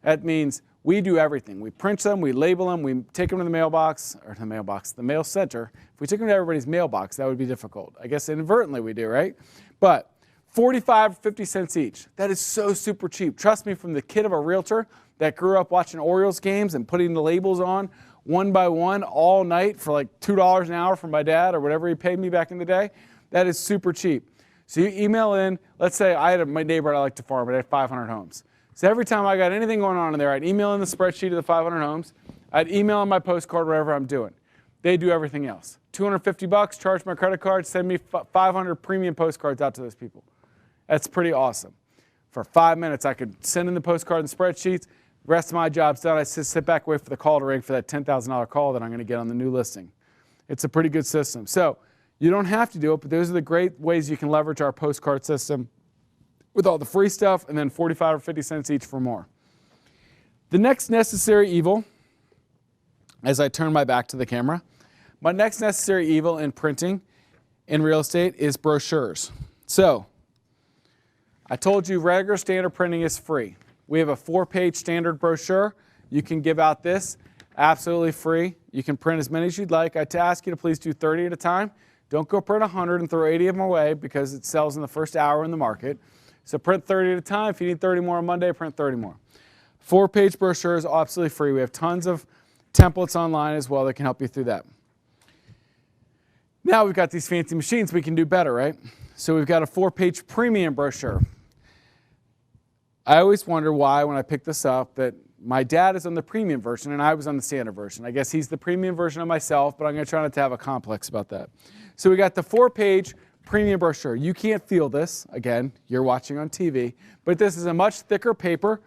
[SPEAKER 1] That means we do everything. We print them, we label them, we take them to the mailbox, the mail center. If we took them to everybody's mailbox, that would be difficult. I guess inadvertently we do, right? But 45, 50 cents each. That is so super cheap. Trust me, from the kid of a realtor that grew up watching Orioles games and putting the labels on one by one all night for like $2 an hour from my dad or whatever he paid me back in the day, that is super cheap. So you email in, let's say I had my neighbor I like to farm, but I had 500 homes. So every time I got anything going on in there, I'd email in the spreadsheet of the 500 homes. I'd email in my postcard, whatever I'm doing. They do everything else. $250, charge my credit card, send me 500 premium postcards out to those people. That's pretty awesome. For 5 minutes, I could send in the postcard and spreadsheets. The rest of my job's done. I sit back, wait for the call to ring for that $10,000 call that I'm going to get on the new listing. It's a pretty good system. So you don't have to do it, but those are the great ways you can leverage our postcard system with all the free stuff and then 45 or 50 cents each for more. The next necessary evil, as I turn my back to the camera, my next necessary evil in printing in real estate is brochures. So I told you regular standard printing is free. We have a 4-page standard brochure. You can give out this absolutely free. You can print as many as you'd like. I ask you to please do 30 at a time. Don't go print 100 and throw 80 of them away because it sells in the first hour in the market. So print 30 at a time. If you need 30 more on Monday, print 30 more. 4-page brochure is absolutely free. We have tons of templates online as well that can help you through that. Now we've got these fancy machines, we can do better, right? So we've got a 4-page premium brochure. I always wonder why, when I pick this up, that my dad is on the premium version and I was on the standard version. I guess he's the premium version of myself, but I'm going to try not to have a complex about that. So we got the 4-page premium brochure. You can't feel this. Again, you're watching on TV, but this is a much thicker paper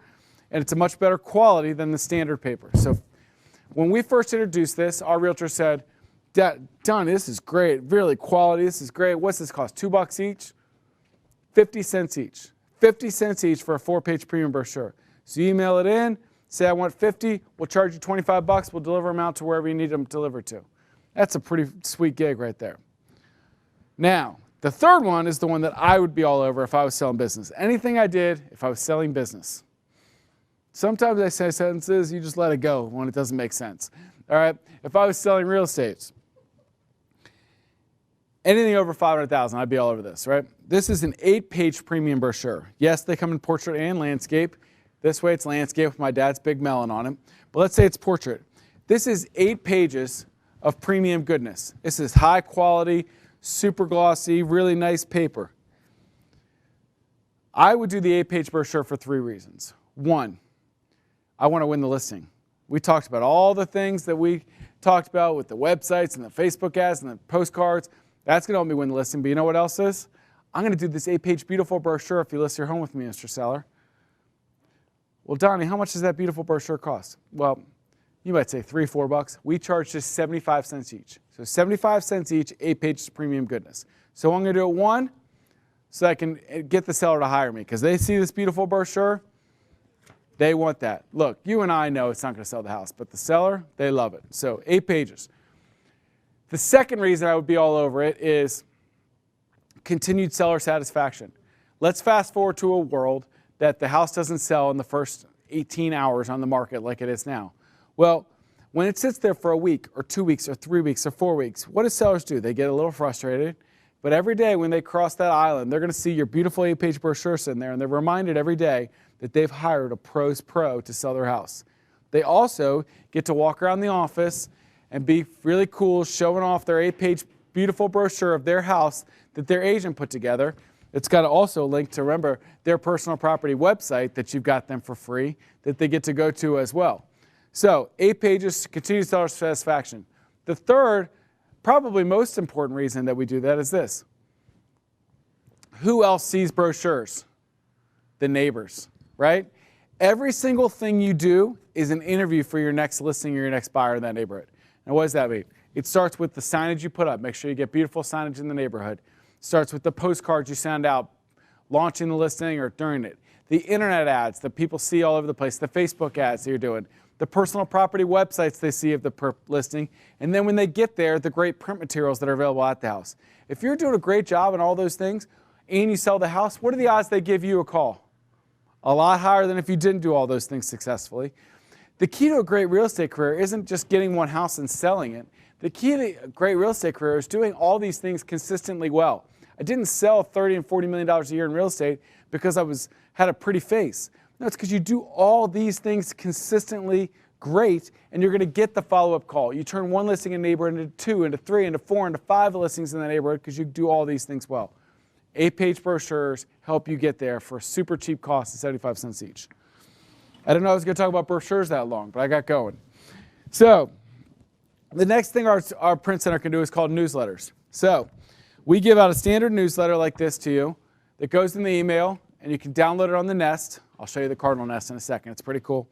[SPEAKER 1] and it's a much better quality than the standard paper. So when we first introduced this, our realtor said, Don, this is great, really quality, this is great. What's this cost, $2 each? 50 cents each. 50 cents each for a 4-page premium brochure. So you email it in, say I want 50, we'll charge you $25, we'll deliver them out to wherever you need them delivered to. That's a pretty sweet gig right there. Now, the third one is the one that I would be all over if I was selling business. Anything I did if I was selling business. Sometimes I say sentences, you just let it go when it doesn't make sense. All right, if I was selling real estate, anything over $500,000, I'd be all over this, right? This is an 8-page premium brochure. Yes, they come in portrait and landscape. This way it's landscape with my dad's big melon on it. But let's say it's portrait. This is 8 pages of premium goodness. This is high quality, super glossy, really nice paper. I would do the 8-page brochure for 3 reasons. 1, I want to win the listing. We talked about all the things that we talked about with the websites and the Facebook ads and the postcards. That's going to help me win the listing. But you know what else is? I'm going to do this 8-page beautiful brochure if you list your home with me, Mr. Seller. Well, Donnie, how much does that beautiful brochure cost? Well, you might say $3, $4. We charge just 75 cents each. So 75 cents each, 8 pages of premium goodness. So I'm going to do it 1, so I can get the seller to hire me because they see this beautiful brochure. They want that. Look, you and I know it's not going to sell the house, but the seller, they love it. So 8 pages. The second reason I would be all over it is continued seller satisfaction. Let's fast forward to a world that the house doesn't sell in the first 18 hours on the market like it is now. Well, when it sits there for a week or 2 weeks or 3 weeks or 4 weeks, what do sellers do? They get a little frustrated, but every day when they cross that island, they're going to see your beautiful 8-page brochure sitting there, and they're reminded every day that they've hired a pro's pro to sell their house. They also get to walk around the office and be really cool, showing off their 8-page beautiful brochure of their house that their agent put together. It's got also a link to, remember, their personal property website that you've got them for free that they get to go to as well. So 8 pages, continued seller satisfaction. The third, probably most important reason that we do that is this. Who else sees brochures? The neighbors, right? Every single thing you do is an interview for your next listing or your next buyer in that neighborhood. Now, what does that mean? It starts with the signage you put up. Make sure you get beautiful signage in the neighborhood. It starts with the postcards you send out, launching the listing or during it. The internet ads that people see all over the place, the Facebook ads that you're doing, the personal property websites they see of the listing, and then when they get there, the great print materials that are available at the house. If you're doing a great job in all those things and you sell the house, what are the odds they give you a call? A lot higher than if you didn't do all those things successfully. The key to a great real estate career isn't just getting one house and selling it. The key to a great real estate career is doing all these things consistently well. I didn't sell $30 and $40 million a year in real estate because I had a pretty face. No, it's because you do all these things consistently great, and you're going to get the follow-up call. You turn one listing in a neighborhood into 2, into 3, into 4, into 5 listings in the neighborhood because you do all these things well. 8-page brochures help you get there for a super cheap cost of 75 cents each. I didn't know I was going to talk about brochures that long, but I got going. So the next thing our print center can do is called newsletters. So we give out a standard newsletter like this to you that goes in the email, and you can download it on the Nest. I'll show you the Cardinal Nest in a second. It's pretty cool.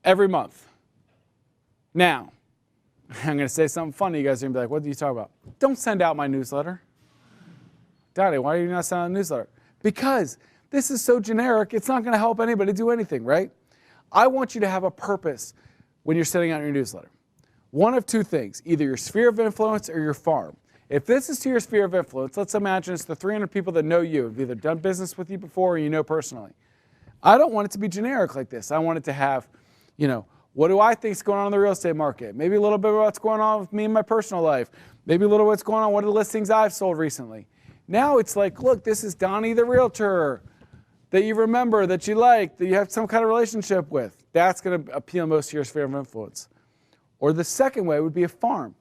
[SPEAKER 1] Every month. Now, I'm going to say something funny. You guys are going to be like, what do you talk about? Don't send out my newsletter. Daddy, why are you not sending out a newsletter? Because this is so generic, it's not going to help anybody do anything, right? I want you to have a purpose when you're sending out your newsletter. One of two things, either your sphere of influence or your farm. If this is to your sphere of influence, let's imagine it's the 300 people that know you, have either done business with you before or you know personally. I don't want it to be generic like this. I want it to have, what do I think is going on in the real estate market? Maybe a little bit about what's going on with me in my personal life. Maybe a little what's going on, what are the listings I've sold recently. Now it's like, look, this is Donnie the realtor that you remember, that you like, that you have some kind of relationship with. That's going to appeal most to your sphere of influence. Or the second way would be a farm.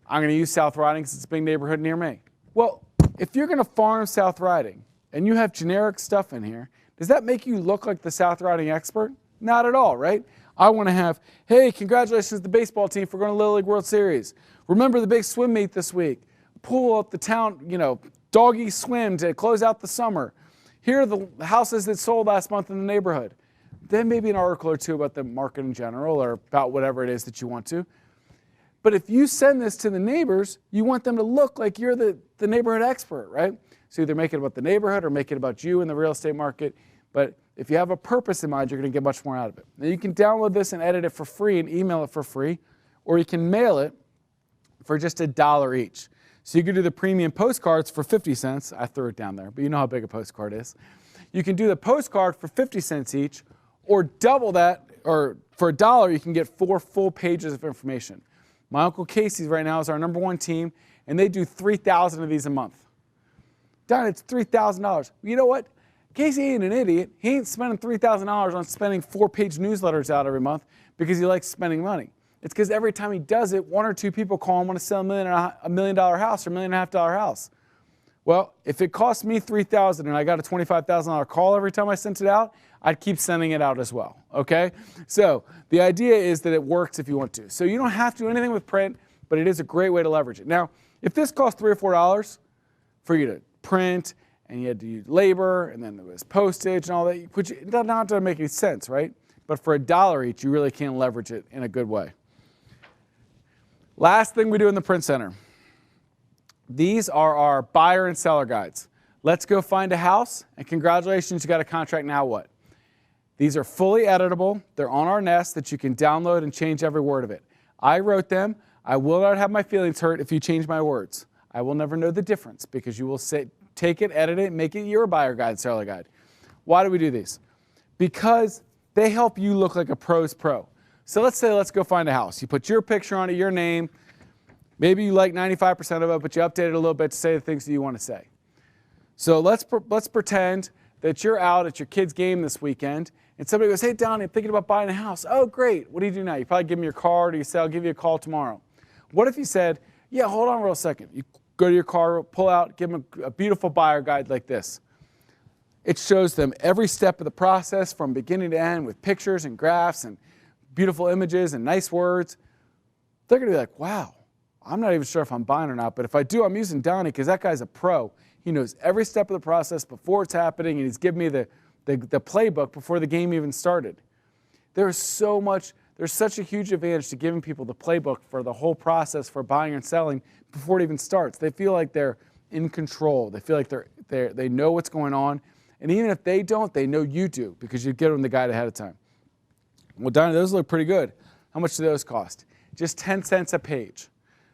[SPEAKER 1] I'm going to use South Riding because it's a big neighborhood near me. Well, if you're going to farm South Riding and you have generic stuff in here, does that make you look like the South Riding expert? Not at all, right? I want to have, hey, congratulations to the baseball team for going to Little League World Series. Remember the big swim meet this week. Pool at the town, doggy swim to close out the summer. Here are the houses that sold last month in the neighborhood. Then maybe an article or two about the market in general or about whatever it is that you want to. But if you send this to the neighbors, you want them to look like you're the neighborhood expert, right? So either make it about the neighborhood or make it about you in the real estate market. But if you have a purpose in mind, you're going to get much more out of it. Now you can download this and edit it for free and email it for free, or you can mail it for just $1 each. So you can do the premium postcards for 50 cents. I threw it down there, but you know how big a postcard is. You can do the postcard for 50 cents each, or double that, or for $1, you can get 4 full pages of information. My Uncle Casey's right now is our #1 team, and they do 3,000 of these a month. Don, it's $3,000. You know what? Casey ain't an idiot. He ain't spending $3,000 on spending 4-page newsletters out every month because he likes spending money. It's because every time he does it, 1 or 2 people call and want to sell a $1 million house or $1.5 million house. Well, if it cost me $3,000 and I got a $25,000 call every time I sent it out, I'd keep sending it out as well, okay? So the idea is that it works if you want to. So you don't have to do anything with print, but it is a great way to leverage it. Now, if this cost $3 or $4 for you to print, and you had to use labor, and then there was postage and all that, which doesn't make any sense, right? But for $1 each, you really can leverage it in a good way. Last thing we do in the print center. These are our buyer and seller guides. Let's go find a house, and congratulations, you got a contract, now what? These are fully editable. They're on our Nest that you can download and change every word of it. I wrote them. I will not have my feelings hurt if you change my words. I will never know the difference because you will take it, edit it, make it your buyer guide, seller guide. Why do we do these? Because they help you look like a pro's pro. So let's go find a house. You put your picture on it, your name. Maybe you like 95% of it, but you update it a little bit to say the things that you want to say. So let's pretend that you're out at your kid's game this weekend, and somebody goes, hey, Donnie, I'm thinking about buying a house. Oh, great. What do you do now? You probably give them your card, or you say, I'll give you a call tomorrow. What if you said, yeah, hold on real second. You go to your car, pull out, give them a beautiful buyer guide like this. It shows them every step of the process from beginning to end with pictures and graphs and beautiful images and nice words. They're going to be like, wow, I'm not even sure if I'm buying or not, but if I do, I'm using Donnie because that guy's a pro. He knows every step of the process before it's happening, and he's giving me the playbook before the game even started. There's such a huge advantage to giving people the playbook for the whole process for buying and selling before it even starts. They feel like they're in control. They feel like they know what's going on. And even if they don't, they know you do because you give them the guide ahead of time. Well, Donnie, those look pretty good. How much do those cost? Just 10 cents a page.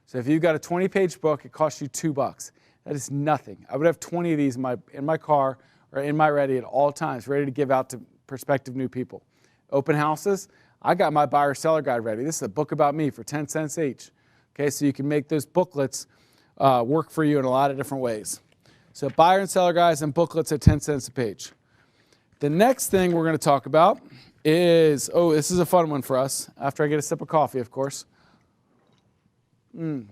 [SPEAKER 1] So if you've got a 20-page book, it costs you $2. That is nothing. I would have 20 of these in my car or in my ready at all times, ready to give out to prospective new people. Open houses, I got my buyer seller guide ready. This is a book about me for 10 cents each. Okay, so you can make those booklets work for you in a lot of different ways. So buyer and seller guides and booklets at 10 cents a page. The next thing we're going to talk about is, this is a fun one for us, after I get a sip of coffee, of course. The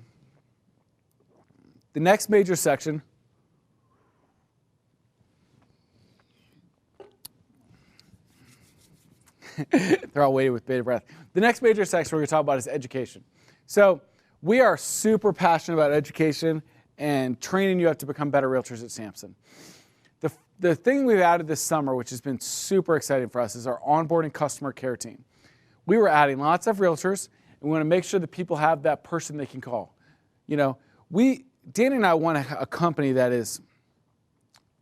[SPEAKER 1] next major section they're all waiting with bated breath. The next major section we're going to talk about is education. So we are super passionate about education and training you up to become better realtors at Sampson. The thing we've added this summer, which has been super exciting for us, is our onboarding customer care team. We were adding lots of realtors, and we want to make sure that people have that person they can call. You know, Danny and I want a company that is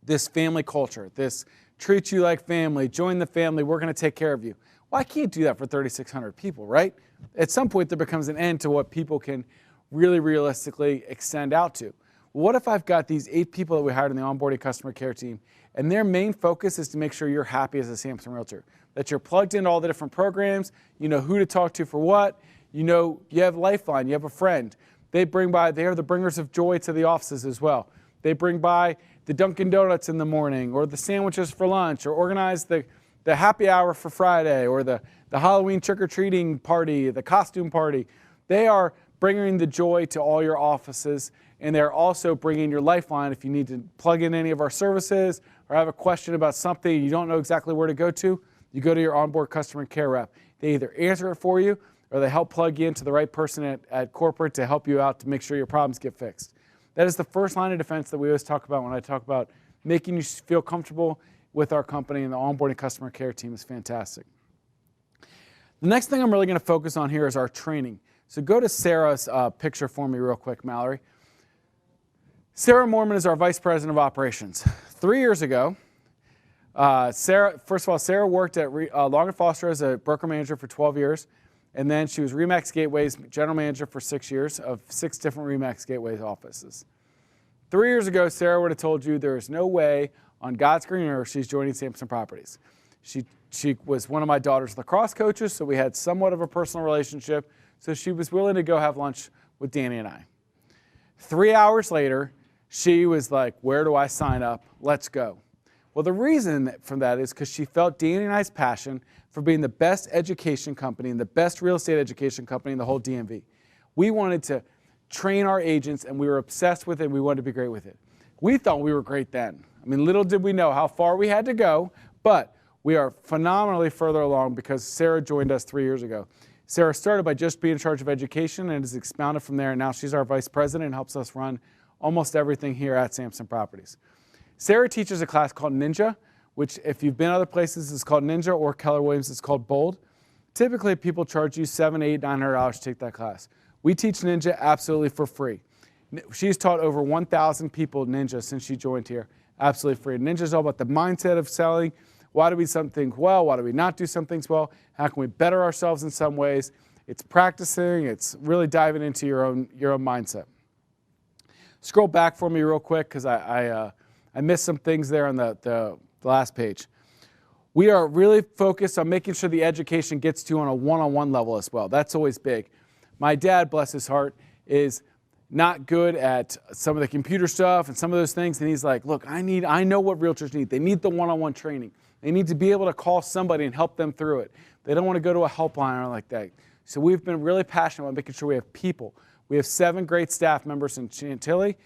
[SPEAKER 1] this family culture, this treat you like family, join the family, we're going to take care of you. Well, I can't do that for 3,600 people, right? At some point, there becomes an end to what people can really realistically extend out to. What if I've got these 8 people that we hired in the onboarding customer care team, and their main focus is to make sure you're happy as a Sampson Realtor, that you're plugged into all the different programs, you know who to talk to for what, you know you have Lifeline, you have a friend. They are the bringers of joy to the offices as well. They bring by the Dunkin' Donuts in the morning, or the sandwiches for lunch, or organize the happy hour for Friday, or the Halloween trick-or-treating party, the costume party. They are bringing the joy to all your offices, and they're also bringing your Lifeline if you need to plug in any of our services or have a question about something and you don't know exactly where to go to, you go to your onboard customer care rep. They either answer it for you or they help plug you into the right person at corporate to help you out to make sure your problems get fixed. That is the first line of defense that we always talk about when I talk about making you feel comfortable with our company, and the onboarding customer care team is fantastic. The next thing I'm really going to focus on here is our training. So go to Sarah's picture for me real quick, Mallory. Sarah Mormon is our Vice President of Operations. 3 years ago, Sarah worked at Long & Foster as a broker manager for 12 years, and then she was RE/MAX Gateway's general manager for 6 years of 6 different RE/MAX Gateway offices. 3 years ago, Sarah would have told you there is no way on God's green earth she's joining Sampson Properties. She was one of my daughter's lacrosse coaches, so we had somewhat of a personal relationship, so she was willing to go have lunch with Danny and I. 3 hours later, she was like, where do I sign up? Let's go. Well, the reason for that is because she felt Danny and I's passion for being the best education company and the best real estate education company in the whole DMV. We wanted to train our agents, and we were obsessed with it, and we wanted to be great with it. We thought we were great then. I mean, little did we know how far we had to go, but we are phenomenally further along because Sarah joined us 3 years ago. Sarah started by just being in charge of education and has expounded from there, and now she's our vice president and helps us run almost everything here at Sampson Properties. Sarah teaches a class called Ninja, which if you've been other places is called Ninja, or Keller Williams is called Bold. Typically, people charge you $700, $800, $900 to take that class. We teach Ninja absolutely for free. She's taught over 1,000 people Ninja since she joined here, absolutely free. Ninja is all about the mindset of selling. Why do we do some things well? Why do we not do some things well? How can we better ourselves in some ways? It's practicing. It's really diving into your own mindset. Scroll back for me real quick because I missed some things there on the last page. We are really focused on making sure the education gets to you on a one-on-one level as well. That's always big. My dad, bless his heart, is not good at some of the computer stuff and some of those things. And he's like, look, I know what realtors need. They need the one-on-one training. They need to be able to call somebody and help them through it. They don't want to go to a helpline or like that. So we've been really passionate about making sure we have people. We have 7 great staff members in Chantilly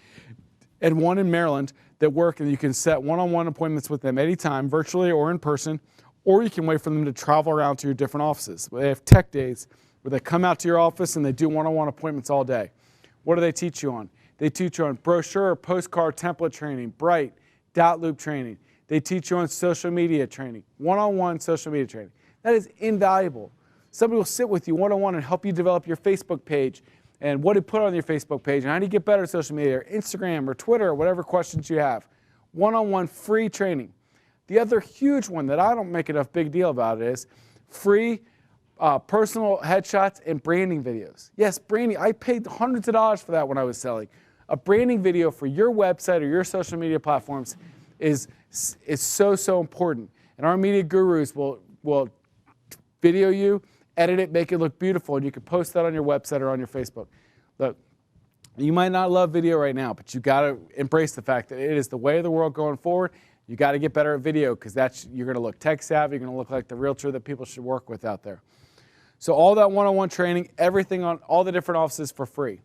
[SPEAKER 1] and 1 in Maryland that work, and you can set one-on-one appointments with them anytime, virtually or in person, or you can wait for them to travel around to your different offices. They have tech days where they come out to your office and they do one-on-one appointments all day. What do they teach you on? They teach you on brochure, postcard, template training, Bright, dot loop training. They teach you on social media training, one-on-one social media training. That is invaluable. Somebody will sit with you one-on-one and help you develop your Facebook page and what to put on your Facebook page and how do you get better at social media or Instagram or Twitter or whatever questions you have. One-on-one free training. The other huge one that I don't make enough big deal about is free personal headshots and branding videos. Yes, branding. I paid hundreds of dollars for that when I was selling. A branding video for your website or your social media platforms is so important. And our media gurus will video you, edit it, make it look beautiful, and you can post that on your website or on your Facebook. Look, you might not love video right now, but you got to embrace the fact that it is the way of the world going forward. You got to get better at video because you're going to look tech savvy. You're going to look like the realtor that people should work with out there. So all that one-on-one training, everything on all the different offices for free.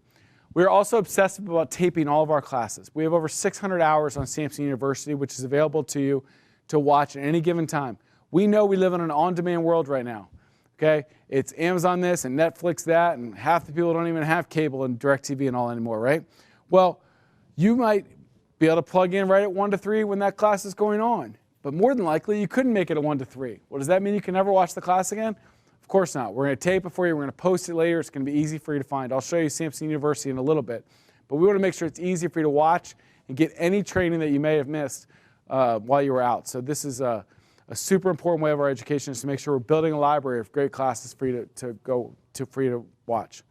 [SPEAKER 1] We're also obsessive about taping all of our classes. We have over 600 hours on Sampson University, which is available to you to watch at any given time. We know we live in an on-demand world right now. Okay, it's Amazon this and Netflix that, and half the people don't even have cable and DirecTV and all anymore, right? Well, you might be able to plug in right at 1 to 3 when that class is going on, but more than likely you couldn't make it at 1 to 3. Well, does that mean you can never watch the class again? Of course not. We're going to tape it for you. We're going to post it later. It's going to be easy for you to find. I'll show you Sampson University in a little bit, but we want to make sure it's easy for you to watch and get any training that you may have missed while you were out. So this is a super important way of our education is to make sure we're building a library of great classes for you to watch.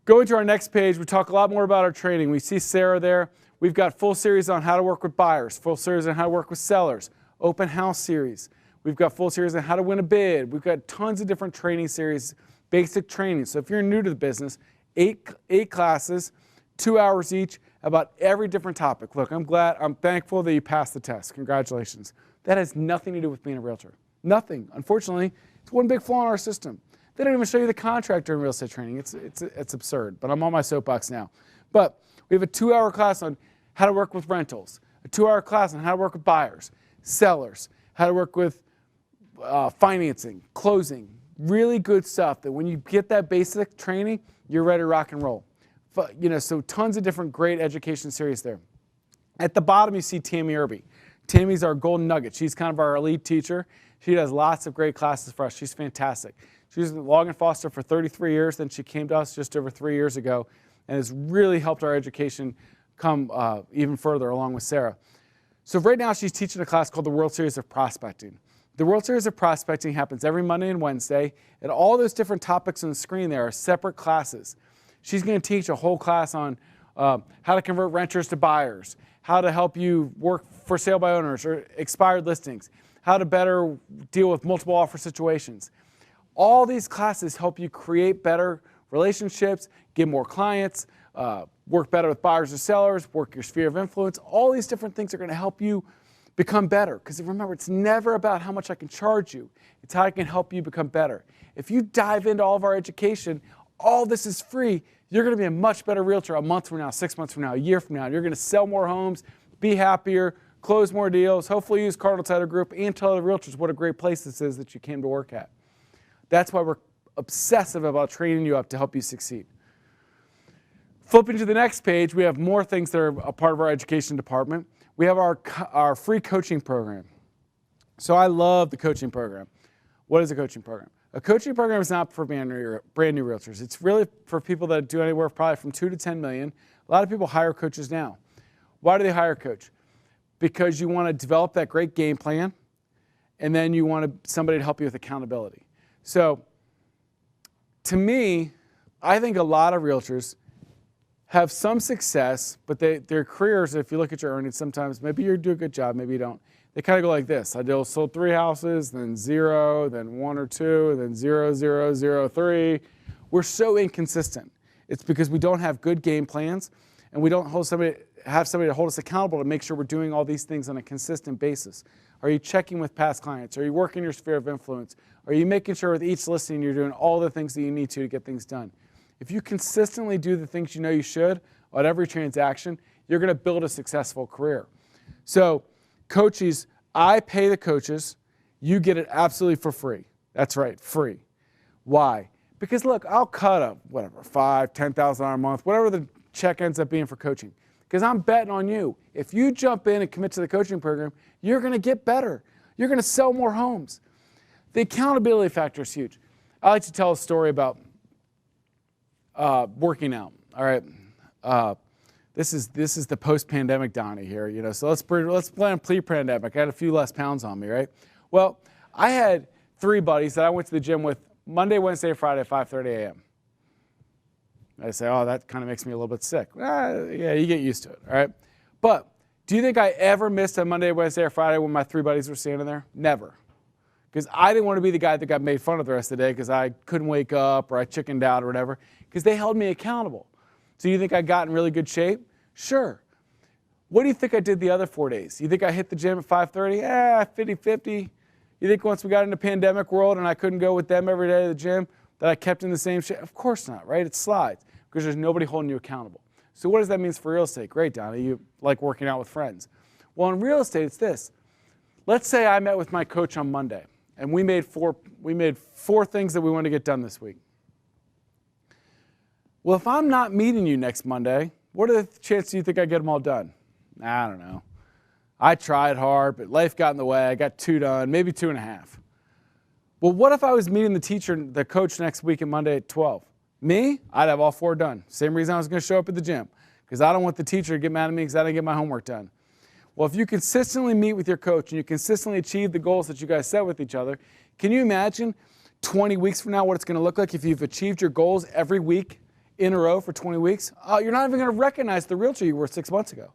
[SPEAKER 1] Going to our next page, we talk a lot more about our training. We see Sarah there. We've got full series on how to work with buyers, full series on how to work with sellers, open house series. We've got full series on how to win a bid. We've got tons of different training series, basic training. So if you're new to the business, 8 classes, 2 hours each, about every different topic. Look, I'm thankful that you passed the test. Congratulations. That has nothing to do with being a realtor. Nothing. Unfortunately, it's one big flaw in our system. They don't even show you the contract during real estate training. It's absurd, but I'm on my soapbox now. But we have a 2-hour class on how to work with rentals, a 2-hour class on how to work with buyers, sellers, how to work with financing, closing, really good stuff that when you get that basic training, you're ready to rock and roll. So tons of different great education series there. At the bottom, you see Tammy Irby. Tammy's our golden nugget. She's kind of our elite teacher. She does lots of great classes for us. She's fantastic. She was at Logan Foster for 33 years. Then she came to us just over 3 years ago and has really helped our education come even further along with Sarah. So right now she's teaching a class called the World Series of Prospecting. The World Series of Prospecting happens every Monday and Wednesday, and all those different topics on the screen there are separate classes. She's going to teach a whole class on how to convert renters to buyers, how to help you work for sale by owners or expired listings, how to better deal with multiple offer situations. All these classes help you create better relationships, get more clients, work better with buyers and sellers, work your sphere of influence. All these different things are going to help you become better. Because remember, it's never about how much I can charge you. It's how I can help you become better. If you dive into all of our education, all this is free. You're going to be a much better realtor a month from now, 6 months from now, a year from now. You're going to sell more homes, be happier, close more deals, hopefully use Cardinal Title Group, and tell other realtors what a great place this is that you came to work at. That's why we're obsessive about training you up to help you succeed. Flipping to the next page, we have more things that are a part of our education department. We have our free coaching program. So I love the coaching program. What is a coaching program? A coaching program is not for brand new realtors. It's really for people that do anywhere probably from 2 to 10 million. A lot of people hire coaches now. Why do they hire a coach? Because you want to develop that great game plan, and then you want somebody to help you with accountability. So to me, I think a lot of realtors have some success, but their careers, if you look at your earnings, sometimes maybe you do a good job, maybe you don't. They kind of go like this. I sold 3 houses, then 0, then 1 or 2, then 0, 0, 0, 3. We're so inconsistent. It's because we don't have good game plans, and we don't have somebody to hold us accountable to make sure we're doing all these things on a consistent basis. Are you checking with past clients? Are you working your sphere of influence? Are you making sure with each listing you're doing all the things that you need to get things done? If you consistently do the things you know you should on every transaction, you're going to build a successful career. So coaches, I pay the coaches. You get it absolutely for free. That's right, free. Why? Because look, I'll cut up, whatever, $5,000, $10,000 a month, whatever the check ends up being for coaching. Because I'm betting on you. If you jump in and commit to the coaching program, you're going to get better. You're going to sell more homes. The accountability factor is huge. I like to tell a story about working out. All right, this is the post-pandemic Donnie here. You know, so let's plan pre-pandemic. I had a few less pounds on me, right? Well, I had 3 buddies that I went to the gym with Monday, Wednesday, Friday at 5:30 a.m. I say, oh, that kind of makes me a little bit sick. Yeah, you get used to it, all right? But do you think I ever missed a Monday, Wednesday, or Friday when my 3 buddies were standing there? Never. Because I didn't want to be the guy that got made fun of the rest of the day because I couldn't wake up or I chickened out or whatever, because they held me accountable. So you think I got in really good shape? Sure. What do you think I did the other 4 days? You think I hit the gym at 5:30? 50-50. You think once we got into pandemic world and I couldn't go with them every day to the gym, that I kept in the same shape? Of course not, right? It slides because there's nobody holding you accountable. So what does that mean for real estate? Great, Donnie, you like working out with friends. Well, in real estate, it's this. Let's say I met with my coach on Monday and we made 4 things that we want to get done this week. Well, if I'm not meeting you next Monday, what are the chances you think I get them all done? I don't know. I tried hard, but life got in the way. I got 2 done, maybe 2.5. Well, what if I was meeting the coach next week and Monday at 12? Me, I'd have all 4 done. Same reason I was going to show up at the gym, because I don't want the teacher to get mad at me because I didn't get my homework done. Well, if you consistently meet with your coach and you consistently achieve the goals that you guys set with each other, can you imagine 20 weeks from now what it's going to look like if you've achieved your goals every week in a row for 20 weeks? You're not even going to recognize the realtor you were 6 months ago.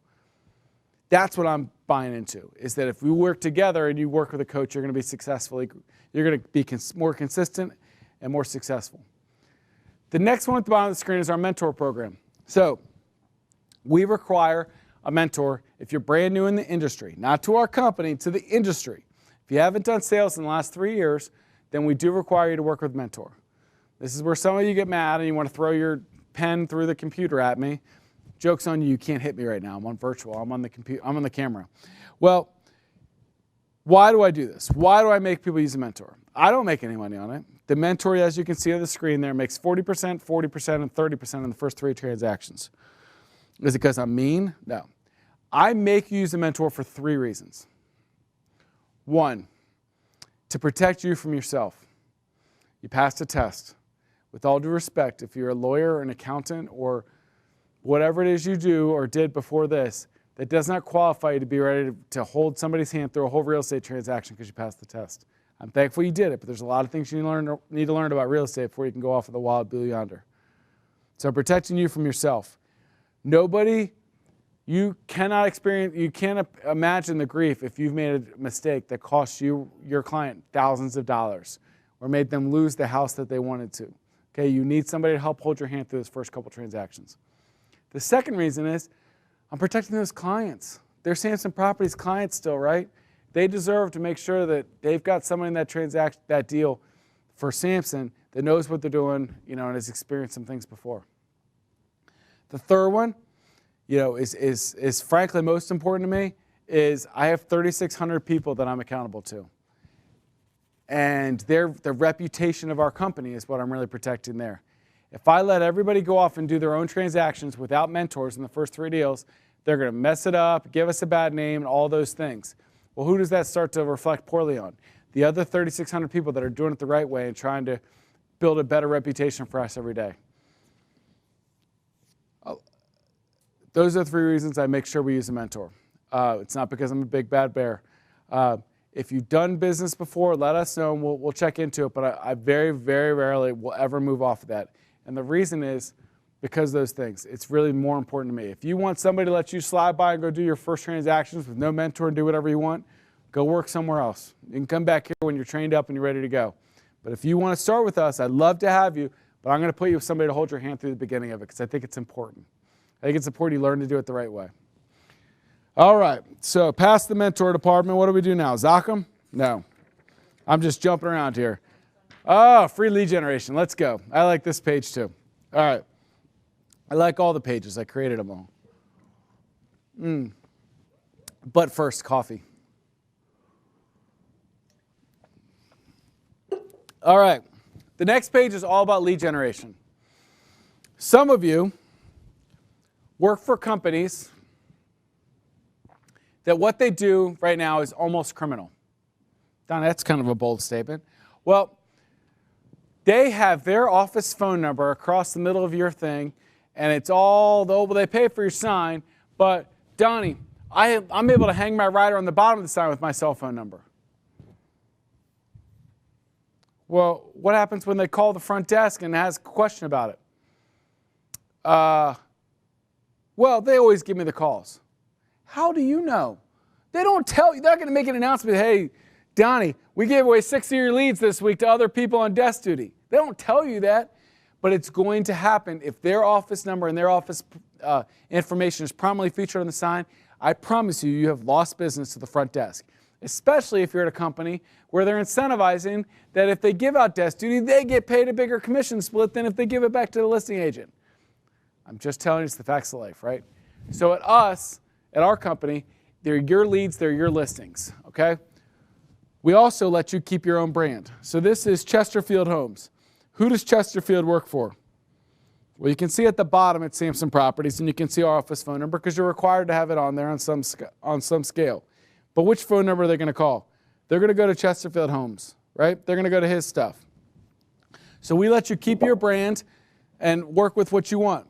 [SPEAKER 1] That's what I'm buying into, is that if we work together and you work with a coach, you're going to be successful. You're going to be more consistent and more successful. The next one at the bottom of the screen is our mentor program. So we require a mentor if you're brand new in the industry, not to our company, to the industry. If you haven't done sales in the last 3 years, then we do require you to work with a mentor. This is where some of you get mad and you want to throw your pen through the computer at me. Joke's on you, you can't hit me right now. I'm on virtual, I'm on the computer, I'm on the camera. Well, why do I do this? Why do I make people use a mentor? I don't make any money on it. The mentor, as you can see on the screen there, makes 40%, 40%, and 30% in the first 3 transactions. Is it because I'm mean? No. I make you use a mentor for 3 reasons. 1, to protect you from yourself. You passed a test. With all due respect, if you're a lawyer or an accountant or whatever it is you do or did before this, that does not qualify you to be ready to hold somebody's hand through a whole real estate transaction because you passed the test. I'm thankful you did it, but there's a lot of things you need to learn about real estate before you can go off of the wild blue yonder. So I'm protecting you from yourself. You cannot imagine the grief if you've made a mistake that cost you, your client, thousands of dollars or made them lose the house that they wanted to. Okay, you need somebody to help hold your hand through those first couple transactions. The second reason is I'm protecting those clients. They're Sampson Properties clients still, right? They deserve to make sure that they've got someone in that deal for Sampson that knows what they're doing, and has experienced some things before. The third one, is frankly most important to me, is I have 3,600 people that I'm accountable to. And the reputation of our company is what I'm really protecting there. If I let everybody go off and do their own transactions without mentors in the first 3 deals, they're going to mess it up, give us a bad name, and all those things. Well, who does that start to reflect poorly on? The other 3,600 people that are doing it the right way and trying to build a better reputation for us every day. Those are the 3 reasons I make sure we use a mentor. It's not because I'm a big bad bear. If you've done business before, let us know and we'll check into it, but I very, very rarely will ever move off of that. And the reason is because of those things. It's really more important to me. If you want somebody to let you slide by and go do your first transactions with no mentor and do whatever you want, go work somewhere else. You can come back here when you're trained up and you're ready to go. But if you want to start with us, I'd love to have you, but I'm going to put you with somebody to hold your hand through the beginning of it because I think it's important. I think it's important you learn to do it the right way. All right, so past the mentor department, what do we do now? Zock them? No. I'm just jumping around here. Oh, free lead generation. Let's go. I like this page too. All right. I like all the pages. I created them all. But first, coffee. All right. The next page is all about lead generation. Some of you work for companies that what they do right now is almost criminal. Don, that's kind of a bold statement. Well, they have their office phone number across the middle of your thing, and it's all, well, they pay for your sign, but Donnie, I'm able to hang my rider on the bottom of the sign with my cell phone number. Well, what happens when they call the front desk and ask a question about it? Well, they always give me the calls. How do you know? They don't tell you. They're not going to make an announcement, hey, Donnie, we gave away 6 of your leads this week to other people on desk duty. They don't tell you that, but it's going to happen if their office number and their office information is prominently featured on the sign. I promise you, you have lost business to the front desk, especially if you're at a company where they're incentivizing that if they give out desk duty, they get paid a bigger commission split than if they give it back to the listing agent. I'm just telling you, it's the facts of life, right? So at our company, they're your leads, they're your listings, okay? We also let you keep your own brand. So this is Chesterfield Homes. Who does Chesterfield work for? Well, you can see at the bottom it's Sampson Properties, and you can see our office phone number because you're required to have it on there on some scale. But which phone number are they going to call? They're going to go to Chesterfield Homes, right? They're going to go to his stuff. So we let you keep your brand and work with what you want.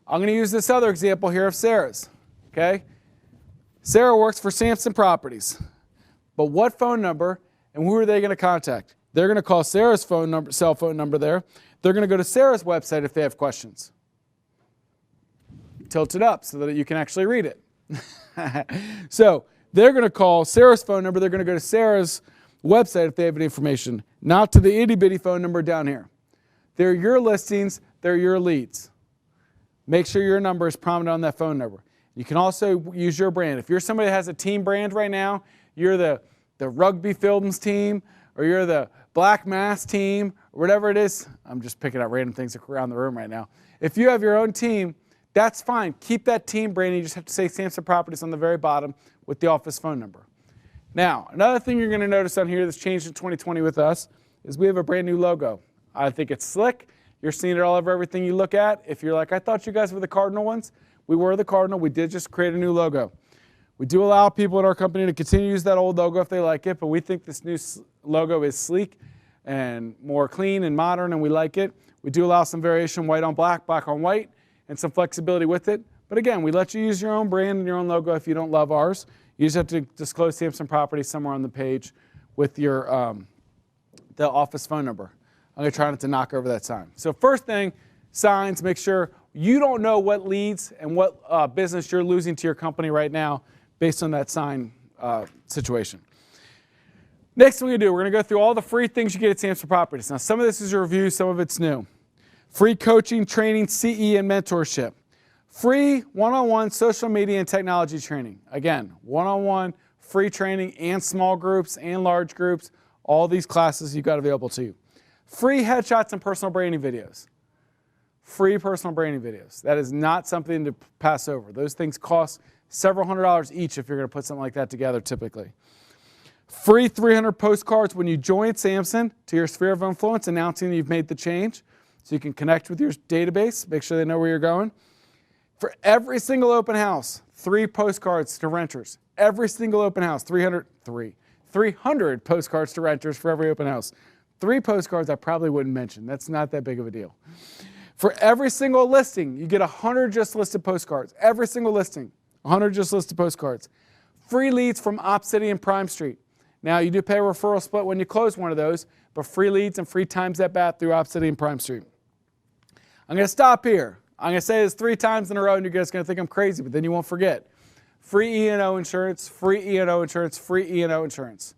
[SPEAKER 1] I'm going to use this other example here of Sarah's, okay? Sarah works for Sampson Properties. But what phone number and who are they going to contact? They're going to call Sarah's phone number, cell phone number there. They're going to go to Sarah's website if they have questions. Tilt it up so that you can actually read it. So they're going to call Sarah's phone number. They're going to go to Sarah's website if they have any information, not to the itty-bitty phone number down here. They're your listings. They're your leads. Make sure your number is prominent on that phone number. You can also use your brand. If you're somebody that has a team brand right now, you're the rugby films team, or you're the black mass team, or whatever it is. I'm just picking out random things around the room right now. If you have your own team, that's fine. Keep that team brand. You just have to say Sampson Properties on the very bottom with the office phone number. Now, another thing you're going to notice on here that's changed in 2020 with us is we have a brand new logo. I think it's slick. You're seeing it all over everything you look at. If you're like, I thought you guys were the Cardinal ones, we were the Cardinal. We did just create a new logo. We do allow people in our company to continue to use that old logo if they like it, but we think this new logo is sleek and more clean and modern, and we like it. We do allow some variation, white on black, black on white, and some flexibility with it. But again, we let you use your own brand and your own logo if you don't love ours. You just have to disclose Sampson Properties somewhere on the page with your the office phone number. I'm going to try not to knock over that sign. So first thing, signs, make sure you don't know what leads and what business you're losing to your company right now based on that sign situation. Next thing we're going to do, we're going to go through all the free things you get at Sampson Properties. Now, some of this is a review, some of it's new. Free coaching, training, CE, and mentorship. Free one-on-one social media and technology training. Again, one-on-one, free training and small groups and large groups. All these classes you've got available to you. Free headshots and personal branding videos. Free personal branding videos. That is not something to pass over. Those things cost several $100s each if you're going to put something like that together typically. Free 300 postcards when you join Sampson to your sphere of influence announcing that you've made the change so you can connect with your database, make sure they know where you're going. For every single open house, 3 postcards to renters. Every single open house, 300 postcards to renters for every open house. 3 postcards I probably wouldn't mention. That's not that big of a deal. For every single listing, you get 100 just listed postcards. Every single listing, 100 just listed postcards. Free leads from OpCity and Prime Street. Now, you do pay a referral split when you close one of those, but free leads and free times at bat through OpCity and Prime Street. I'm going to stop here. I'm going to say this 3 times in a row and you're just going to think I'm crazy, but then you won't forget. Free E&O insurance, free E&O insurance, free E&O insurance.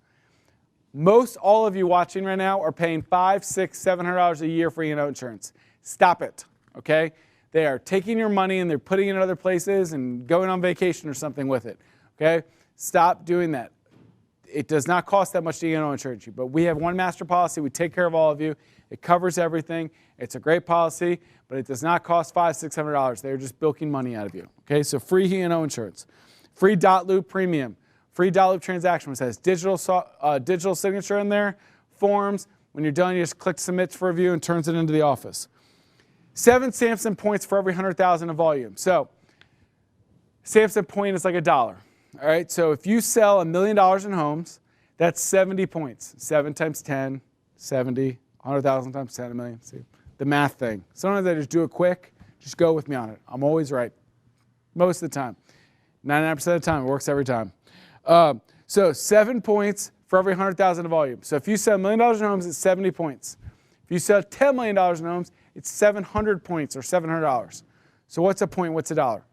[SPEAKER 1] Most all of you watching right now are paying $500, $600, $700 a year for E&O insurance. Stop it, okay? They are taking your money and they're putting it in other places and going on vacation or something with it, okay? Stop doing that. It does not cost that much to E&O insure you, but we have one master policy. We take care of all of you. It covers everything. It's a great policy, but it does not cost $500, $600. They're just bilking money out of you, okay? So free E&O insurance. Free dot-loop premium. Free dot-loop transaction, which has digital signature in there, forms. When you're done, you just click submit for review and turns it into the office. 7 Samson points for every 100,000 of volume. So Samson point is like $1. All right, so if you sell $1 million in homes, that's 70 points. 7 times 10, 70, 100,000 times 10, 1 million. See, the math thing. Sometimes I just do it quick. Just go with me on it. I'm always right. Most of the time. 99% of the time, it works every time. So 7 points for every 100,000 of volume. So if you sell $1 million in homes, it's 70 points. If you sell $10 million in homes, it's 700 points or $700. So what's a point? What's a dollar?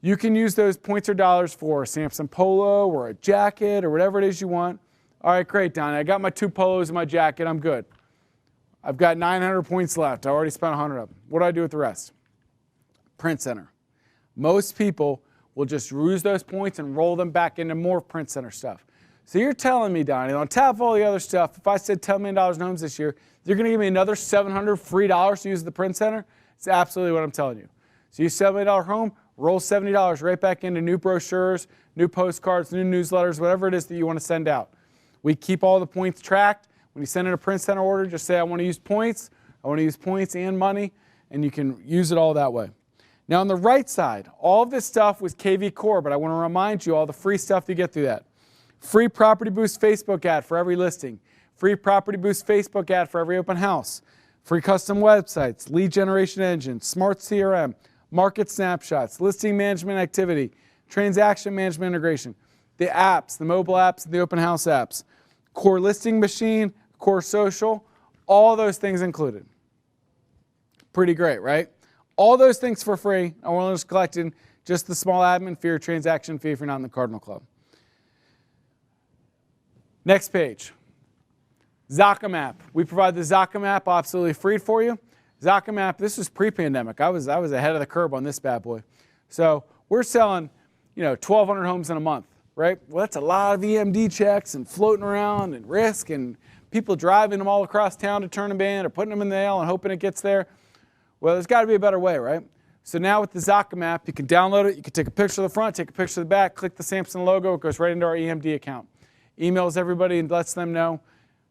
[SPEAKER 1] You can use those points or dollars for a Samson polo or a jacket or whatever it is you want. All right, great, Donnie. I got my 2 polos and my jacket. I'm good. I've got 900 points left. I already spent 100 of them. What do I do with the rest? Print Center. Most people will just use those points and roll them back into more Print Center stuff. So you're telling me, Donnie, on top of all the other stuff, if I said $10 million in homes this year, you're going to give me another $700 free dollars to use the Print Center? It's absolutely what I'm telling you. So you $7 million home, roll $70 right back into new brochures, new postcards, new newsletters, whatever it is that you want to send out. We keep all the points tracked. When you send in a Print Center order, just say, I want to use points. I want to use points and money, and you can use it all that way. Now on the right side, all of this stuff was KV Core, but I want to remind you all the free stuff to get through that. Free Property Boost Facebook ad for every listing. Free Property Boost Facebook ad for every open house. Free custom websites, lead generation engine, smart CRM, market snapshots, listing management activity, transaction management integration, the apps, the mobile apps, the open house apps, core listing machine, core social, all those things included. Pretty great, right? All those things for free. I want to just collecting just the small admin fee or transaction fee if you're not in the Cardinal Club. Next page. ZocMap. We provide the ZocMap absolutely free for you. ZocMap, this was pre-pandemic. I was ahead of the curve on this bad boy. So we're selling, 1,200 homes in a month, right? Well, that's a lot of EMD checks and floating around and risk and people driving them all across town to turn them in or putting them in the mail and hoping it gets there. Well, there's got to be a better way, right? So now with the ZocMap, you can download it. You can take a picture of the front, take a picture of the back, click the Samson logo. It goes right into our EMD account. Emails everybody and lets them know.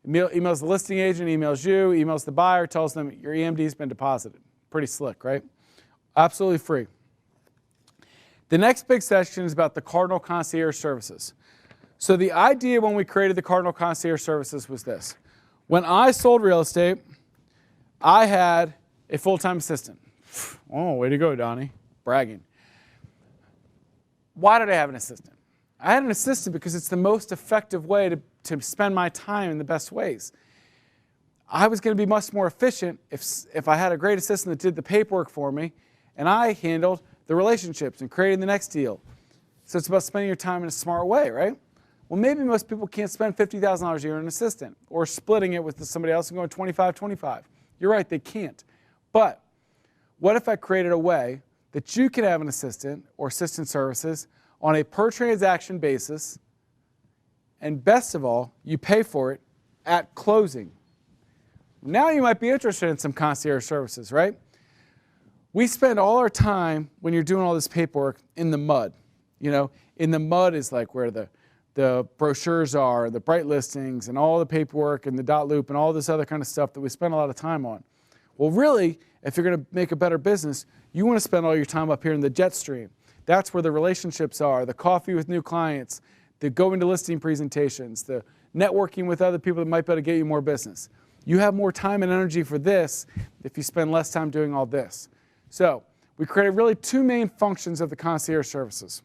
[SPEAKER 1] Emails the listing agent, emails you, emails the buyer, tells them your EMD has been deposited. Pretty slick, right? Absolutely free. The next big section is about the Cardinal Concierge Services. So the idea when we created the Cardinal Concierge Services was this. When I sold real estate, I had a full-time assistant. Oh, way to go, Donnie. Bragging. Why did I have an assistant? I had an assistant because it's the most effective way to spend my time in the best ways. I was going to be much more efficient if I had a great assistant that did the paperwork for me and I handled the relationships and creating the next deal. So it's about spending your time in a smart way, right? Well, maybe most people can't spend $50,000 a year on an assistant or splitting it with somebody else and going 25-25. You're right, they can't. But what if I created a way that you can have an assistant or assistant services on a per transaction basis, and best of all, you pay for it at closing. Now you might be interested in some concierge services, right? We spend all our time when you're doing all this paperwork in the mud. In the mud is like where the brochures are, the bright listings, and all the paperwork and the dot loop and all this other kind of stuff that we spend a lot of time on. Well, really, if you're going to make a better business, you want to spend all your time up here in the jet stream. That's where the relationships are, the coffee with new clients, the going to listing presentations, the networking with other people that might be able to get you more business. You have more time and energy for this if you spend less time doing all this. So we created really 2 main functions of the concierge services.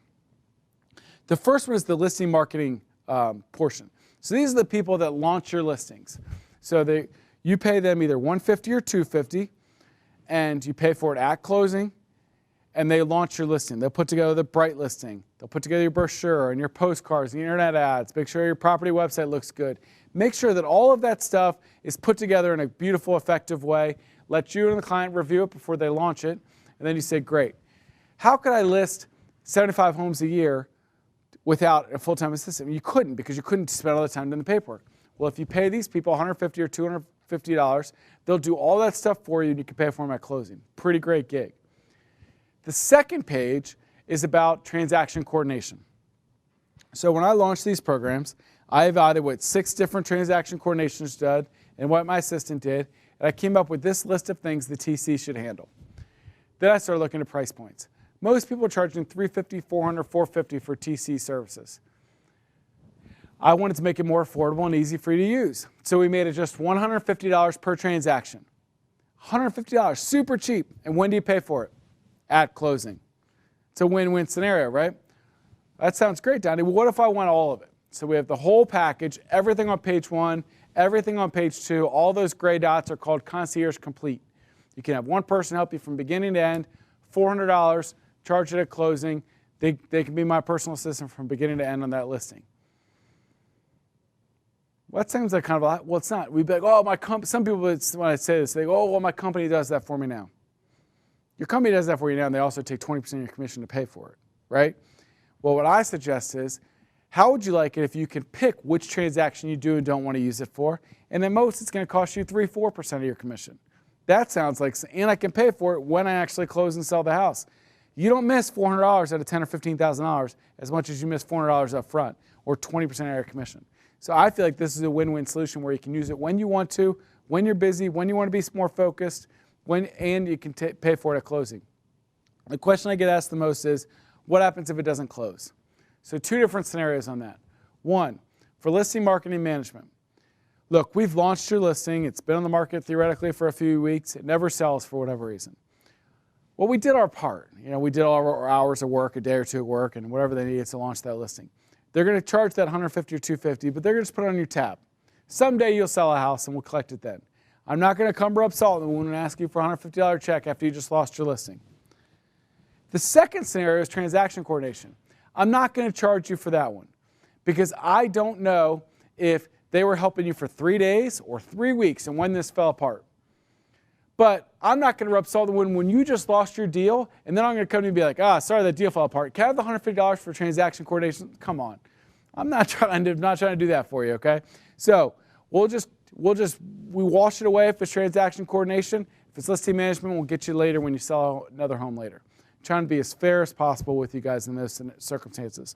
[SPEAKER 1] The first one is the listing marketing portion. So these are the people that launch your listings. So you pay them either $150 or $250, and you pay for it at closing, and they launch your listing. They'll put together the Bright listing. They'll put together your brochure and your postcards, the internet ads. Make sure your property website looks good. Make sure that all of that stuff is put together in a beautiful, effective way. Let you and the client review it before they launch it. And then you say, great. How could I list 75 homes a year without a full-time assistant? You couldn't, because you couldn't spend all the time doing the paperwork. Well, if you pay these people $150 or $250, they'll do all that stuff for you, and you can pay for them at closing. Pretty great gig. The second page is about transaction coordination. So when I launched these programs, I evaluated what 6 different transaction coordinations did and what my assistant did, and I came up with this list of things the TC should handle. Then I started looking at price points. Most people are charging $350, $400, $450 for TC services. I wanted to make it more affordable and easy for you to use. So we made it just $150 per transaction. $150, super cheap. And when do you pay for it? At closing. It's a win-win scenario, right? That sounds great, Donnie. Well, what if I want all of it? So we have the whole package, everything on page 1, everything on page 2. All those gray dots are called Concierge Complete. You can have one person help you from beginning to end, $400, charge it at closing. They can be my personal assistant from beginning to end on that listing. Well, that seems like kind of a lot. Well, it's not. We'd be like, oh, my company. Some people, when I say this, they go, oh, well, my company does that for me now. Your company does that for you now, and they also take 20% of your commission to pay for it, right? Well, what I suggest is, how would you like it if you could pick which transaction you do and don't want to use it for, and at most it's going to cost you 3-4% of your commission. That sounds like, and I can pay for it when I actually close and sell the house. You don't miss $400 out of $10,000 or $15,000 as much as you miss $400 up front, or 20% of your commission. So I feel like this is a win-win solution where you can use it when you want to, when you're busy, when you want to be more focused, and you can pay for it at closing. The question I get asked the most is, what happens if it doesn't close? So 2 different scenarios on that. 1, for listing marketing management. Look, we've launched your listing. It's been on the market theoretically for a few weeks. It never sells for whatever reason. Well, we did our part. We did all our hours of work, a day or 2 of work, and whatever they needed to launch that listing. They're going to charge that $150 or $250, but they're going to just put it on your tab. Someday you'll sell a house and we'll collect it then. I'm not going to come rub salt in the wound and ask you for a $150 check after you just lost your listing. The second scenario is transaction coordination. I'm not going to charge you for that one because I don't know if they were helping you for 3 days or 3 weeks and when this fell apart. But I'm not going to rub salt in the wound when you just lost your deal, and then I'm going to come to you and be like, sorry, that deal fell apart. Can I have the $150 for transaction coordination? Come on. I'm not trying to do that for you, okay? So we wash it away if it's transaction coordination. If it's listing management, we'll get you later when you sell another home later. I'm trying to be as fair as possible with you guys in those circumstances.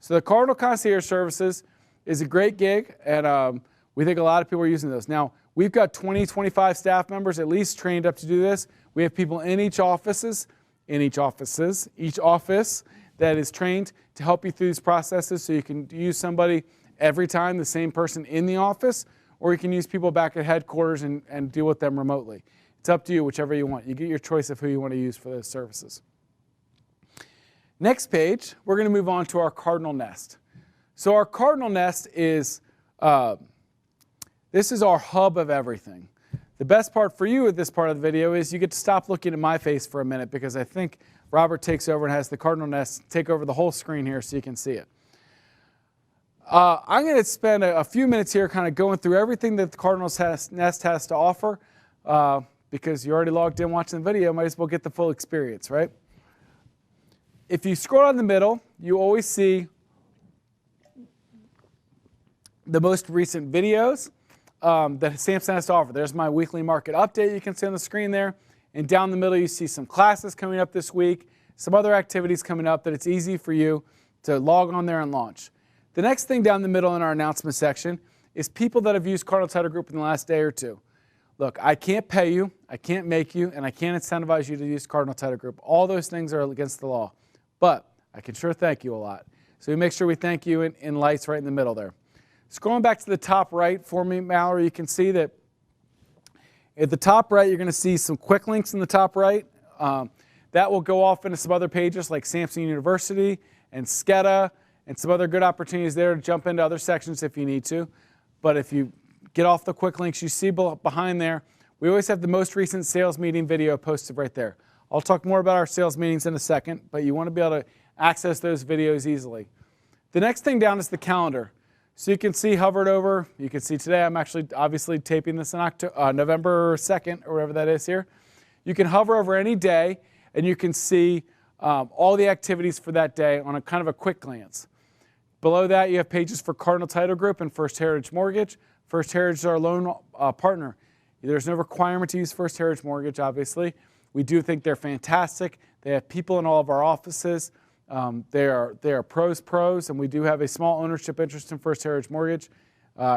[SPEAKER 1] So the Cardinal Concierge Services is a great gig, and we think a lot of people are using those. Now, we've got 20, 25 staff members at least trained up to do this. We have people in each office that is trained to help you through these processes, so you can use somebody every time, the same person in the office, or you can use people back at headquarters and deal with them remotely. It's up to you, whichever you want. You get your choice of who you want to use for those services. Next page, we're going to move on to our Cardinal Nest. So our Cardinal Nest is, this is our hub of everything. The best part for you with this part of the video is you get to stop looking at my face for a minute, because I think Robert takes over and has the Cardinal Nest take over the whole screen here so you can see it. I'm going to spend a few minutes here kind of going through everything that the Cardinal Nest has to offer, because you already logged in watching the video, might as well get the full experience, right? If you scroll down the middle, you always see the most recent videos that Sampson has to offer. There's my weekly market update you can see on the screen there. And down the middle, you see some classes coming up this week, some other activities coming up that it's easy for you to log on there and launch. The next thing down the middle in our announcement section is people that have used Cardinal Title Group in the last day or 2. Look, I can't pay you, I can't make you, and I can't incentivize you to use Cardinal Title Group. All those things are against the law. But I can sure thank you a lot. So we make sure we thank you in lights right in the middle there. Scrolling back to the top right for me, Mallory, you can see that at the top right, you're going to see some quick links in the top right. That will go off into some other pages like Sampson University and SCETA and some other good opportunities there to jump into other sections if you need to. But if you get off the quick links you see behind there, We always have the most recent sales meeting video posted right there. I'll talk more about our sales meetings in a second, but you want to be able to access those videos easily. The next thing down is the calendar. So you can see hovered over, you can see today, I'm actually obviously taping this in November 2nd or whatever that is here. You can hover over any day and you can see all the activities for that day on a kind of a quick glance. Below that, you have pages for Cardinal Title Group and First Heritage Mortgage. First Heritage is our loan partner. There's no requirement to use First Heritage Mortgage, obviously. We do think they're fantastic. They have people in all of our offices. They are pros, and we do have a small ownership interest in First Heritage Mortgage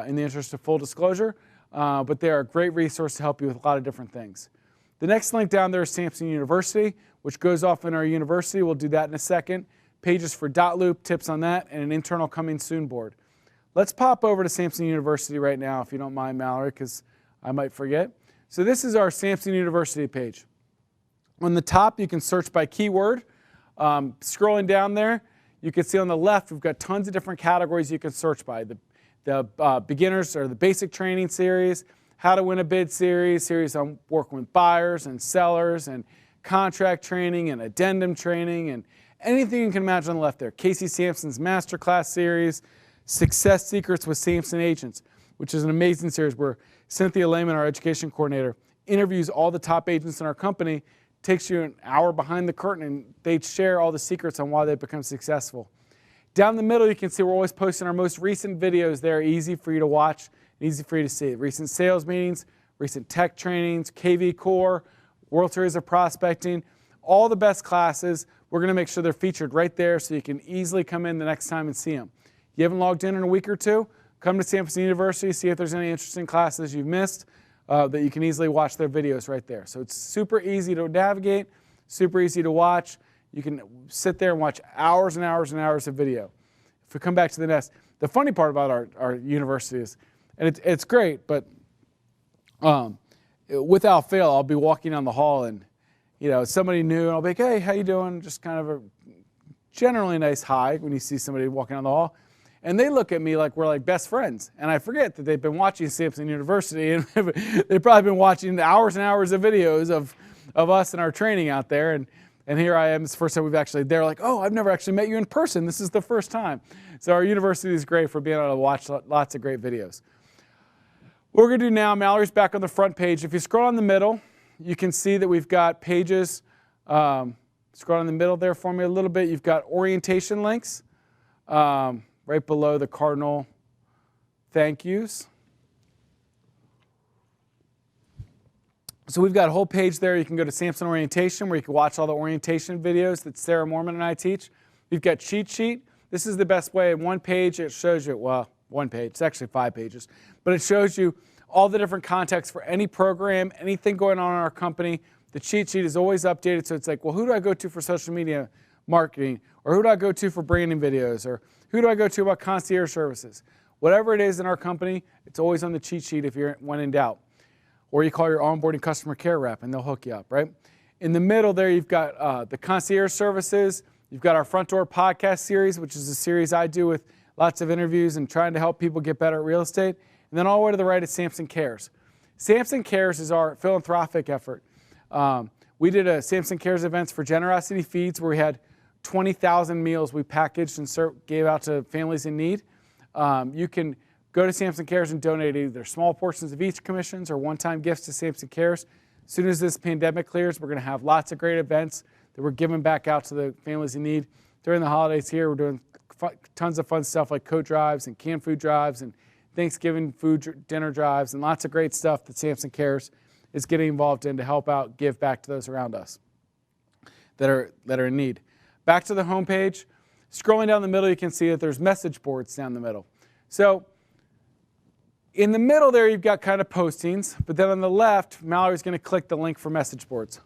[SPEAKER 1] in the interest of full disclosure. But they are a great resource to help you with a lot of different things. The next link down there is Sampson University, which goes off in our university. We'll do that in a second. Pages for dotloop, tips on that, and an internal coming soon board. Let's pop over to Sampson University right now, if you don't mind, Mallory, because I might forget. So this is our Sampson University page. On the top, you can search by keyword. Scrolling down there, you can see on the left, we've got tons of different categories you can search by. The beginners or the basic training series, how to win a bid series on working with buyers and sellers, and contract training and addendum training, and anything you can imagine on the left there. Casey Sampson's Masterclass series, Success Secrets with Sampson Agents, which is an amazing series where Cynthia Lehman, our education coordinator, interviews all the top agents in our company. Takes you an hour behind the curtain, and they share all the secrets on why they've become successful. Down the middle, you can see we're always posting our most recent videos there, easy for you to watch, easy for you to see. Recent sales meetings, recent tech trainings, KV Core, World Series of Prospecting, all the best classes. We're going to make sure they're featured right there so you can easily come in the next time and see them. You haven't logged in a week or two? Come to Sampson University, see if there's any interesting classes you've missed. That you can easily watch their videos right there. So it's super easy to navigate, super easy to watch. You can sit there and watch hours and hours and hours of video. If we come back to the nest, the funny part about our university is, and it's great, but without fail, I'll be walking down the hall and somebody new, and I'll be like, hey, how you doing? Just kind of a generally nice hi when you see somebody walking down the hall. And they look at me like we're like best friends. And I forget that they've been watching Sampson University, and they've probably been watching hours and hours of videos of us and our training out there. And here I am, it's the first time they're like, oh, I've never actually met you in person. This is the first time. So our university is great for being able to watch lots of great videos. What we're going to do now, Mallory's back on the front page. If you scroll in the middle, you can see that we've got pages. Scroll in the middle there for me a little bit. You've got orientation links. Right below the Cardinal thank yous. So we've got a whole page there. You can go to Sampson Orientation where you can watch all the orientation videos that Sarah Mormon and I teach. We've got Cheat Sheet. This is the best way. In one page, it shows you, well, one page. It's actually 5 pages. But it shows you all the different contexts for any program, anything going on in our company. The cheat sheet is always updated. So it's like, well, who do I go to for social media marketing? Or who do I go to for branding videos? Or who do I go to about concierge services? Whatever it is in our company, it's always on the cheat sheet if you're when in doubt. Or you call your onboarding customer care rep and they'll hook you up, right? In the middle there, you've got the concierge services. You've got our Front Door podcast series, which is a series I do with lots of interviews and trying to help people get better at real estate. And then all the way to the right is Sampson Cares. Sampson Cares is our philanthropic effort. We did a Sampson Cares events for Generosity Feeds where we had 20,000 meals we packaged and gave out to families in need. You can go to Sampson Cares and donate either small portions of each commissions or one-time gifts to Sampson Cares. As soon as this pandemic clears, we're going to have lots of great events that we're giving back out to the families in need. During the holidays here, we're doing tons of fun stuff like coat drives and canned food drives and Thanksgiving food dinner drives and lots of great stuff that Sampson Cares is getting involved in to help out, give back to those around us that are in need. Back to the homepage. Scrolling down the middle, you can see that there's message boards down the middle. So in the middle there, you've got kind of postings, but then on the left, Mallory's going to click the link for message boards.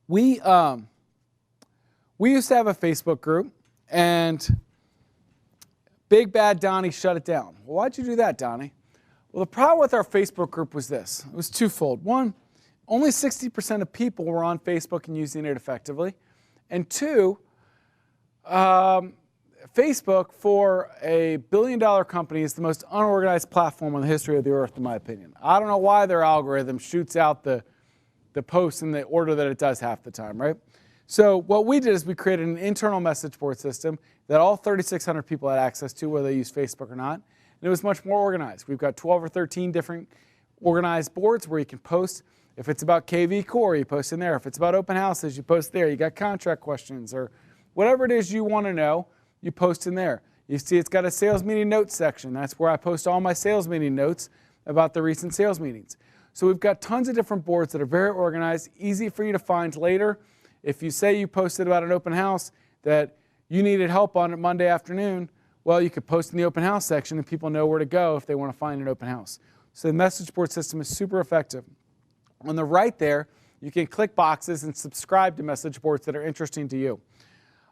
[SPEAKER 1] We used to have a Facebook group, and Big Bad Donnie shut it down. Well, why'd you do that, Donnie? Well, the problem with our Facebook group was this. It was twofold. One, only 60% of people were on Facebook and using it effectively. And two, Facebook, for a billion-dollar company, is the most unorganized platform on the history of the earth, in my opinion. I don't know why their algorithm shoots out the posts in the order that it does half the time, right? So what we did is we created an internal message board system that all 3,600 people had access to, whether they use Facebook or not. And it was much more organized. We've got 12 or 13 different organized boards where you can post. If it's about KV Core, you post in there. If it's about open houses, you post there. You got contract questions or whatever it is you want to know, you post in there. You see it's got a sales meeting notes section. That's where I post all my sales meeting notes about the recent sales meetings. So we've got tons of different boards that are very organized, easy for you to find later. If you say you posted about an open house that you needed help on it Monday afternoon, well, you could post in the open house section and people know where to go if they want to find an open house. So the message board system is super effective. On the right there, you can click boxes and subscribe to message boards that are interesting to you.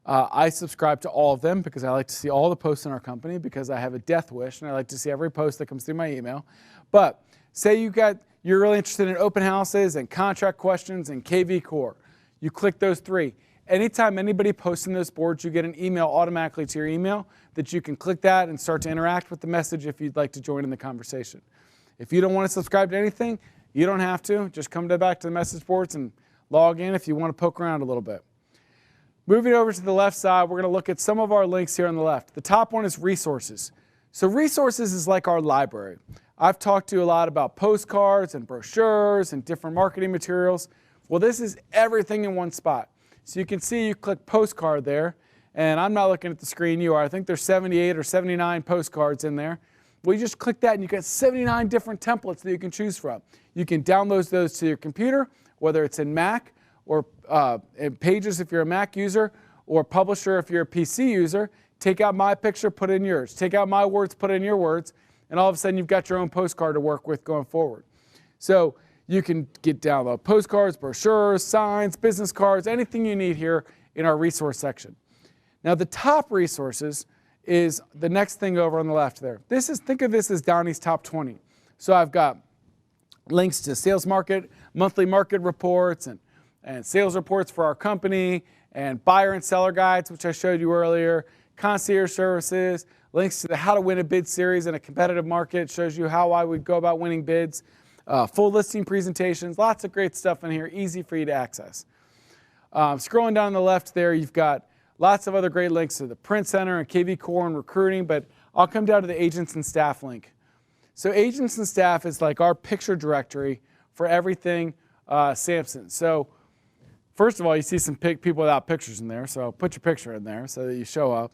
[SPEAKER 1] I subscribe to all of them because I like to see all the posts in our company because I have a death wish and I like to see every post that comes through my email. But say you're really interested in open houses and contract questions and KV Core. You click those three. Anytime anybody posts in those boards, you get an email automatically to your email that you can click that and start to interact with the message if you'd like to join in the conversation. If you don't want to subscribe to anything, you don't have to. Just come back to the message boards and log in if you want to poke around a little bit. Moving over to the left side, we're going to look at some of our links here on the left. The top one is resources. So resources is like our library. I've talked to you a lot about postcards and brochures and different marketing materials. Well, this is everything in one spot. So you can see you click postcard there, and I'm not looking at the screen, you are. I think there's 78 or 79 postcards in there. Well, you just click that and you get 79 different templates that you can choose from. You can download those to your computer, whether it's in Mac or in Pages if you're a Mac user, or Publisher if you're a PC user. Take out my picture, put in yours. Take out my words, put in your words, and all of a sudden you've got your own postcard to work with going forward. So you can download postcards, brochures, signs, business cards, anything you need here in our resource section. Now the top resources is the next thing over on the left there. Think of this as Donnie's top 20. So I've got links to sales market, monthly market reports, and sales reports for our company, and buyer and seller guides, which I showed you earlier, concierge services, links to the How to Win a Bid series in a competitive market. It shows you how I would go about winning bids. Full listing presentations, lots of great stuff in here, easy for you to access. Scrolling down on the left there, you've got lots of other great links to the Print Center and KV Core and recruiting, but I'll come down to the agents and staff link. So agents and staff is like our picture directory for everything Sampson. So first of all, you see some people without pictures in there, so put your picture in there so that you show up.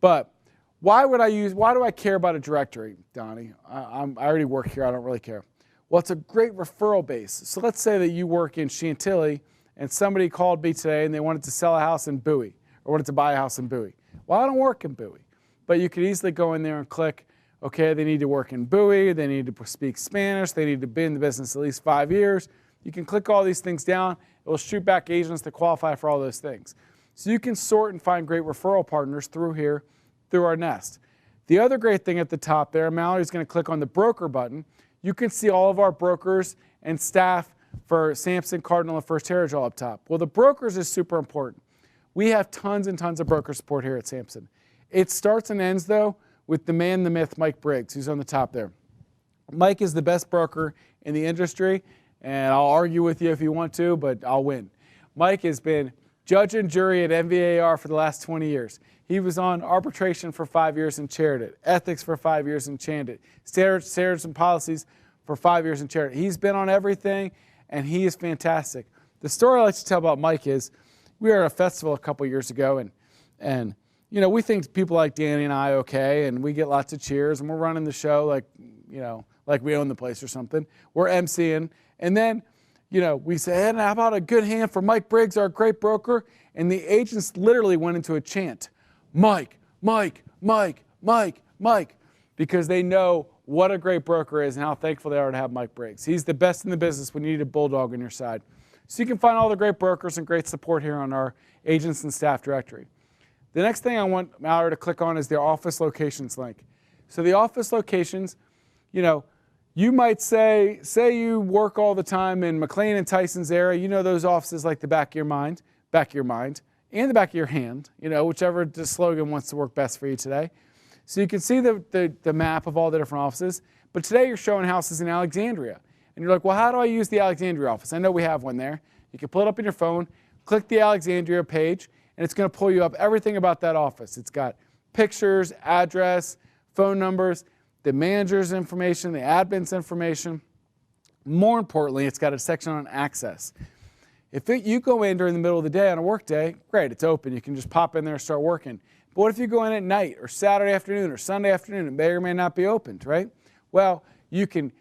[SPEAKER 1] But why do I care about a directory, Donnie? I already work here, I don't really care. Well, it's a great referral base. So let's say that you work in Chantilly and somebody called me today and they wanted to sell a house in Bowie or wanted to buy a house in Bowie. Well, I don't work in Bowie, but you could easily go in there and click, okay, they need to work in Bowie, they need to speak Spanish, they need to be in the business at least 5 years. You can click all these things down. It will shoot back agents that qualify for all those things. So you can sort and find great referral partners through here, through our nest. The other great thing at the top there, Mallory's going to click on the broker button. You can see all of our brokers and staff for Sampson, Cardinal, and First Heritage all up top. Well, the brokers is super important. We have tons and tons of broker support here at Sampson. It starts and ends, though, with the man, the myth, Mike Briggs, who's on the top there. Mike is the best broker in the industry, and I'll argue with you if you want to, but I'll win. Mike has been judge and jury at MVAR for the last 20 years. He was on arbitration for 5 years and chaired it, ethics for 5 years and chaired it, standards and policies for 5 years and chaired it. He's been on everything, and he is fantastic. The story I like to tell about Mike is we were at a festival a couple years ago, and you know, we think people like Danny and I okay, and we get lots of cheers, and we're running the show like, you know, like we own the place or something. We're emceeing, and then, you know, we say, hey, how about a good hand for Mike Briggs, our great broker? And the agents literally went into a chant, Mike, Mike, Mike, Mike, Mike, because they know what a great broker is and how thankful they are to have Mike Briggs. He's the best in the business when you need a bulldog on your side. So you can find all the great brokers and great support here on our agents and staff directory. The next thing I want Mallory to click on is the office locations link. So the office locations, you know, you might say you work all the time in McLean and Tyson's area. You know those offices like the back of your mind. and the back of your hand, whichever the slogan wants to work best for you today. So you can see the map of all the different offices. But today you're showing houses in Alexandria. And you're like, well, how do I use the Alexandria office? I know we have one there. You can pull it up on your phone, click the Alexandria page, and it's going to pull you up everything about that office. It's got pictures, address, phone numbers, the manager's information, the admin's information. More importantly, it's got a section on access. If you go in during the middle of the day on a work day, great, it's open. You can just pop in there and start working. But what if you go in at night or Saturday afternoon or Sunday afternoon? It may or may not be opened, right? Well, you can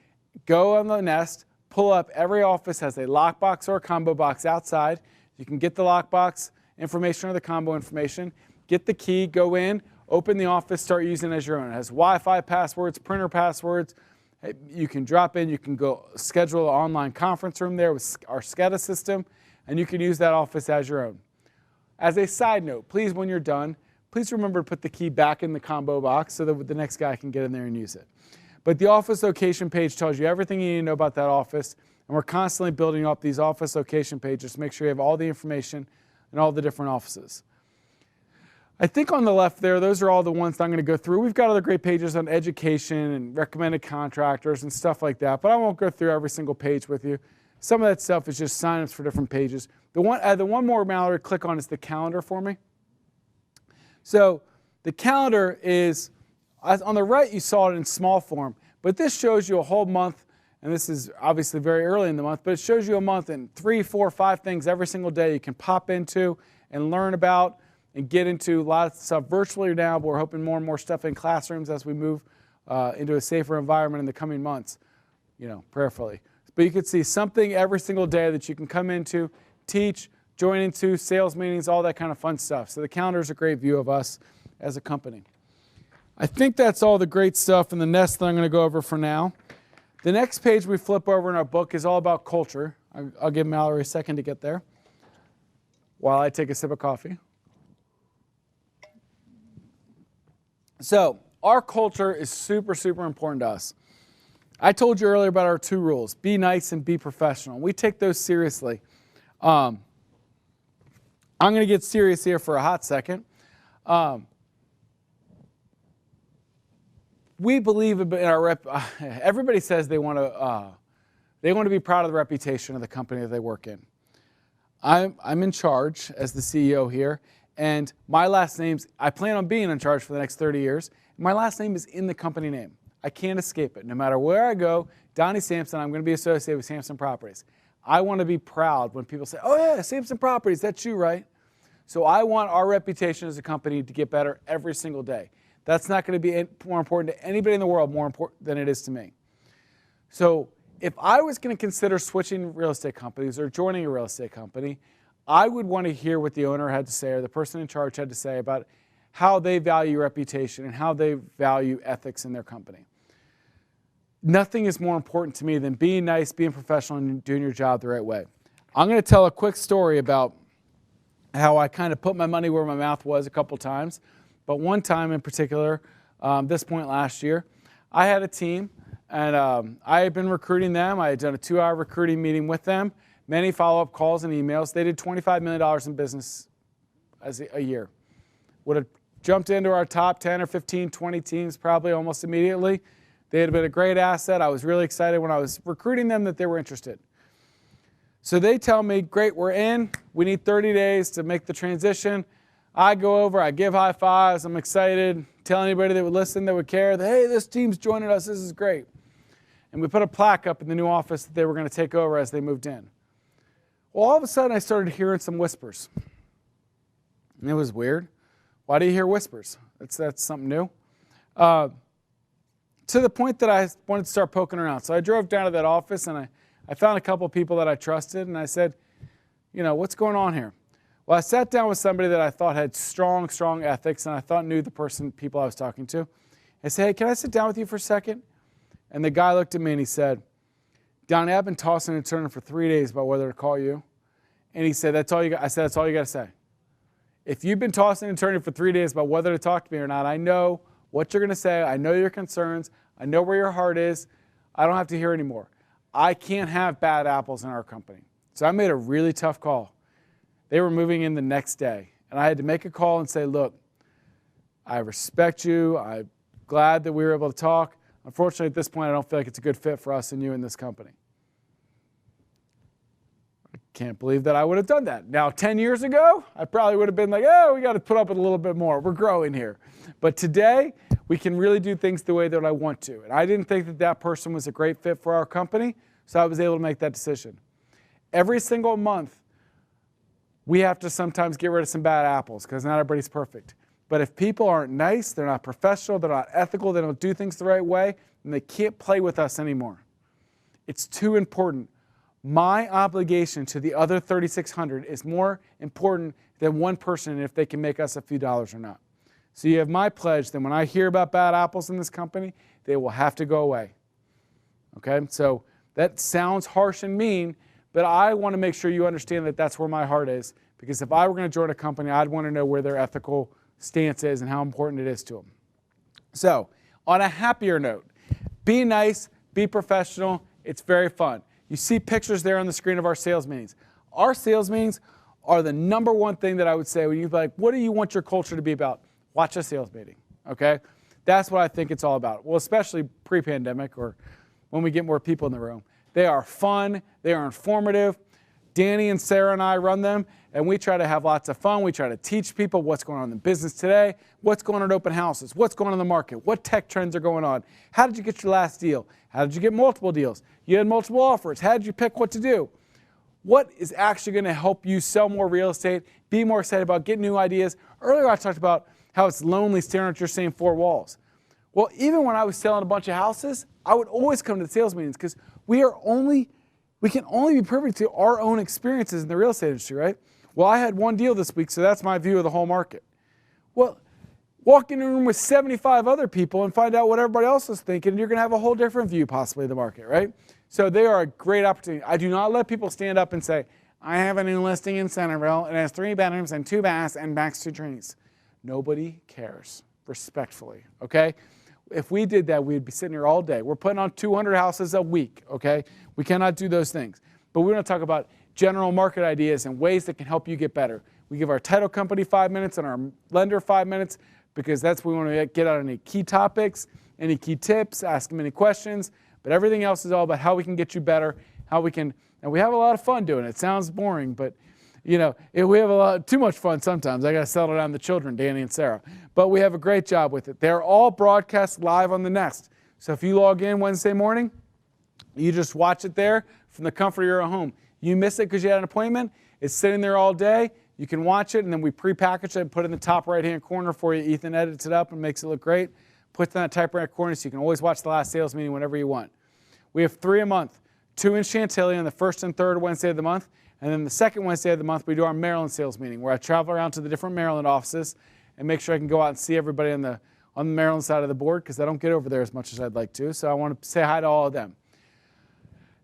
[SPEAKER 1] go on the Nest, pull up. Every office has a lockbox or a combo box outside. You can get the lockbox information or the combo information, get the key, go in, open the office, start using it as your own. It has Wi-Fi passwords, printer passwords. You can drop in, you can go schedule an online conference room there with our SCADA system, and you can use that office as your own. As a side note, please, when you're done, please remember to put the key back in the combo box so that the next guy can get in there and use it. But the office location page tells you everything you need to know about that office, and we're constantly building up these office location pages to make sure you have all the information in all the different offices. I think on the left there, those are all the ones that I'm going to go through. We've got other great pages on education and recommended contractors and stuff like that, but I won't go through every single page with you. Some of that stuff is just signups for different pages. The one more, Mallory, click on is the calendar for me. So the calendar is, on the right you saw it in small form, but this shows you a whole month, and this is obviously very early in the month, but it shows you a month and 3, 4, 5 things every single day you can pop into and learn about and get into a lot of stuff virtually now, but we're hoping more and more stuff in classrooms as we move into a safer environment in the coming months, prayerfully. But you can see something every single day that you can come into, teach, join into, sales meetings, all that kind of fun stuff. So the calendar is a great view of us as a company. I think that's all the great stuff in the Nest that I'm going to go over for now. The next page we flip over in our book is all about culture. I'll give Mallory a second to get there while I take a sip of coffee. So our culture is super, super important to us. I told you earlier about our 2 rules, be nice and be professional. We take those seriously. I'm going to get serious here for a hot second. We believe in our everybody says they want to be proud of the reputation of the company that they work in. I'm in charge as the CEO here. And my last name's, I plan on being in charge for the next 30 years. My last name is in the company name. I can't escape it. No matter where I go, Donnie Sampson, I'm going to be associated with Sampson Properties. I want to be proud when people say, oh yeah, Sampson Properties, that's you, right? So I want our reputation as a company to get better every single day. That's not going to be more important to anybody in the world more important than it is to me. So if I was going to consider switching real estate companies or joining a real estate company, I would want to hear what the owner had to say or the person in charge had to say about how they value reputation and how they value ethics in their company. Nothing is more important to me than being nice, being professional, and doing your job the right way. I'm going to tell a quick story about how I kind of put my money where my mouth was a couple times. But one time in particular, this point last year, I had a team, and I had been recruiting them. I had done a 2-hour recruiting meeting with them, many follow-up calls and emails. They did $25 million in business as a year. Would have jumped into our top 10 or 15, 20 teams probably almost immediately. They had been a great asset. I was really excited when I was recruiting them that they were interested. So they tell me, great, we're in. We need 30 days to make the transition. I go over, I give high fives, I'm excited, tell anybody that would listen, that would care, that, hey, this team's joining us, this is great. And we put a plaque up in the new office that they were going to take over as they moved in. Well, all of a sudden, I started hearing some whispers. And it was weird. Why do you hear whispers? That's something new. To the point that I wanted to start poking around. So I drove down to that office, and I found a couple of people that I trusted, and I said, what's going on here? Well, I sat down with somebody that I thought had strong, strong ethics, and I thought knew the people I was talking to. I said, hey, can I sit down with you for a second? And the guy looked at me and he said, Donnie, I've been tossing and turning for 3 days about whether to call you. And he said, that's all you got. I said, that's all you got to say. If you've been tossing and turning for 3 days about whether to talk to me or not, I know what you're going to say. I know your concerns. I know where your heart is. I don't have to hear anymore. I can't have bad apples in our company. So I made a really tough call. They were moving in the next day. And I had to make a call and say, look, I respect you. I'm glad that we were able to talk. Unfortunately, at this point, I don't feel like it's a good fit for us and you in this company. I can't believe that I would have done that. Now, 10 years ago, I probably would have been like, oh, we got to put up with a little bit more. We're growing here. But today, we can really do things the way that I want to. And I didn't think that that person was a great fit for our company, so I was able to make that decision. Every single month, we have to sometimes get rid of some bad apples because not everybody's perfect. But if people aren't nice, they're not professional, they're not ethical, they don't do things the right way, then they can't play with us anymore. It's too important. My obligation to the other 3,600 is more important than one person if they can make us a few dollars or not. So you have my pledge that when I hear about bad apples in this company, they will have to go away. Okay? So that sounds harsh and mean, but I want to make sure you understand that that's where my heart is, because if I were going to join a company, I'd want to know where their ethical stance is and how important it is to them. So, on a happier note, be nice, be professional, it's very fun. You see pictures there on the screen of our sales meetings. Our sales meetings are the number one thing that I would say when you're like, what do you want your culture to be about? Watch a sales meeting, okay? That's what I think it's all about. Well, especially pre-pandemic or when we get more people in the room. They are fun, they are informative. Danny and Sarah and I run them, and we try to have lots of fun. We try to teach people what's going on in the business today, what's going on at open houses, what's going on in the market, what tech trends are going on. How did you get your last deal? How did you get multiple deals? You had multiple offers. How did you pick what to do? What is actually going to help you sell more real estate, be more excited about getting new ideas? Earlier I talked about how it's lonely staring at your same four walls. Well, even when I was selling a bunch of houses, I would always come to the sales meetings because we can only be perfect to our own experiences in the real estate industry, right? Well, I had one deal this week, so that's my view of the whole market. Well, walk in a room with 75 other people and find out what everybody else is thinking, and you're going to have a whole different view possibly of the market, right? So they are a great opportunity. I do not let people stand up and say, I have a new listing in Centerville. It has 3 bedrooms and 2 baths and max 2 trees. Nobody cares, respectfully, okay? If we did that, we'd be sitting here all day. We're putting on 200 houses a week, okay? We cannot do those things. But we want to talk about general market ideas and ways that can help you get better. We give our title company 5 minutes and our lender 5 minutes because that's what we want to get out any key topics, any key tips, ask them any questions. But everything else is all about how we can get you better, how we can, and we have a lot of fun doing it. It sounds boring, but you know, we have too much fun sometimes. I got to settle down the children, Danny and Sarah. But we have a great job with it. They're all broadcast live on the Next. So if you log in Wednesday morning, you just watch it there from the comfort of your own home. You miss it because you had an appointment, it's sitting there all day. You can watch it, and then we prepackage it and put it in the top right-hand corner for you. Ethan edits it up and makes it look great. Puts it in that top right corner so you can always watch the last sales meeting whenever you want. We have 3 a month, 2 in Chantilly on the first and third Wednesday of the month. And then the second Wednesday of the month, we do our Maryland sales meeting, where I travel around to the different Maryland offices and make sure I can go out and see everybody on the Maryland side of the board, because I don't get over there as much as I'd like to. So I want to say hi to all of them.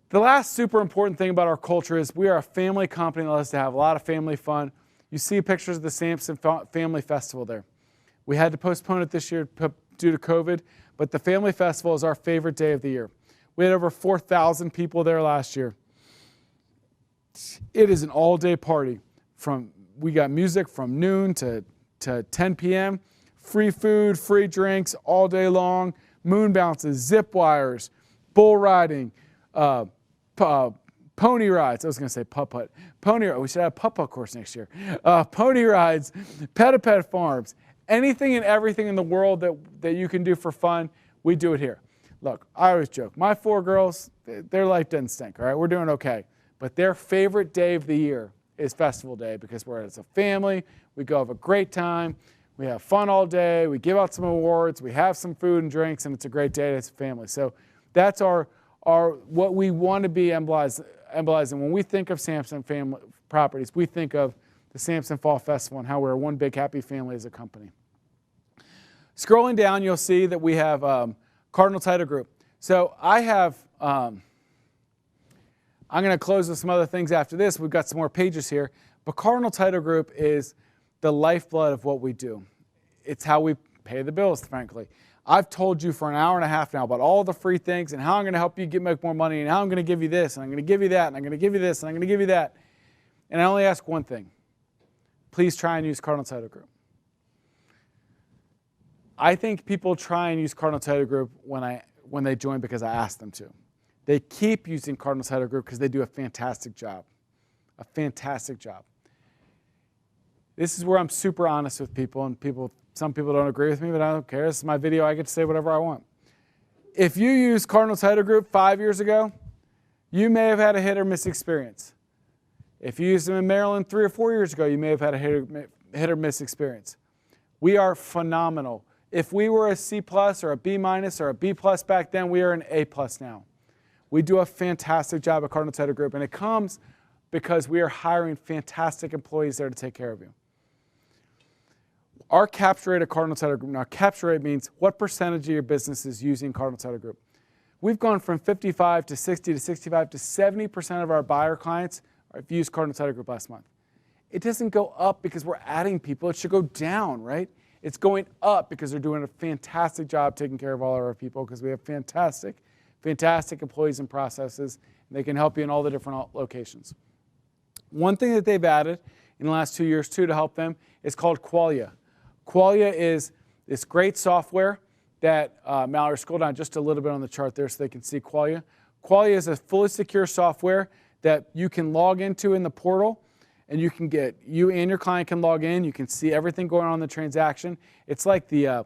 [SPEAKER 1] The last super important thing about our culture is we are a family company that loves to have a lot of family fun. You see pictures of the Sampson Family Festival there. We had to postpone it this year due to COVID, but the Family Festival is our favorite day of the year. We had over 4,000 people there last year. It is an all-day party. We got music from noon to 10 p.m., free food, free drinks all day long, moon bounces, zip wires, bull riding, pony rides. I was going to say putt-putt. We should have a putt-putt course next year. Pony rides, pet farms, anything and everything in the world that you can do for fun, we do it here. Look, I always joke. My 4 girls, their life doesn't stink, all right? We're doing okay. But their favorite day of the year is Festival Day, because we're as a family, we go have a great time, we have fun all day, we give out some awards, we have some food and drinks, and it's a great day as a family. So that's our what we want to be embolizing. When we think of Sampson Family Properties, we think of the Sampson Fall Festival and how we're one big happy family as a company. Scrolling down, you'll see that we have Cardinal Title Group. So I have, I'm going to close with some other things after this. We've got some more pages here. But Cardinal Title Group is the lifeblood of what we do. It's how we pay the bills, frankly. I've told you for an hour and a half now about all the free things and how I'm going to help you make more money and how I'm going to give you this and I'm going to give you that and I'm going to give you this and I'm going to give you that. And I only ask one thing. please try and use Cardinal Title Group. I think people try and use Cardinal Title Group when they join because I ask them to. They keep using Cardinal Title Group because they do a fantastic job. A fantastic job. This is where I'm super honest with people, and some people don't agree with me, but I don't care. This is my video. I get to say whatever I want. If you used Cardinal Title Group 5 years ago, you may have had a hit or miss experience. If you used them in Maryland 3 or 4 years ago, you may have had a hit or miss experience. We are phenomenal. If we were a C+ or a B- or a B+ back then, we are an A+ now. We do a fantastic job at Cardinal Title Group, and it comes because we are hiring fantastic employees there to take care of you. Our capture rate at Cardinal Title Group, now capture rate means what percentage of your business is using Cardinal Title Group. We've gone from 55 to 60 to 65 to 70% of our buyer clients have used Cardinal Title Group last month. It doesn't go up because we're adding people. It should go down, right? It's going up because they're doing a fantastic job taking care of all of our people because we have fantastic employees and processes, and they can help you in all the different locations. One thing that they've added in the last 2 years too to help them is called Qualia. Qualia is this great software that, Mallory, scroll down just a little bit on the chart there so they can see Qualia. Qualia is a fully secure software that you can log into in the portal, and you and your client can log in. You can see everything going on in the transaction. It's like the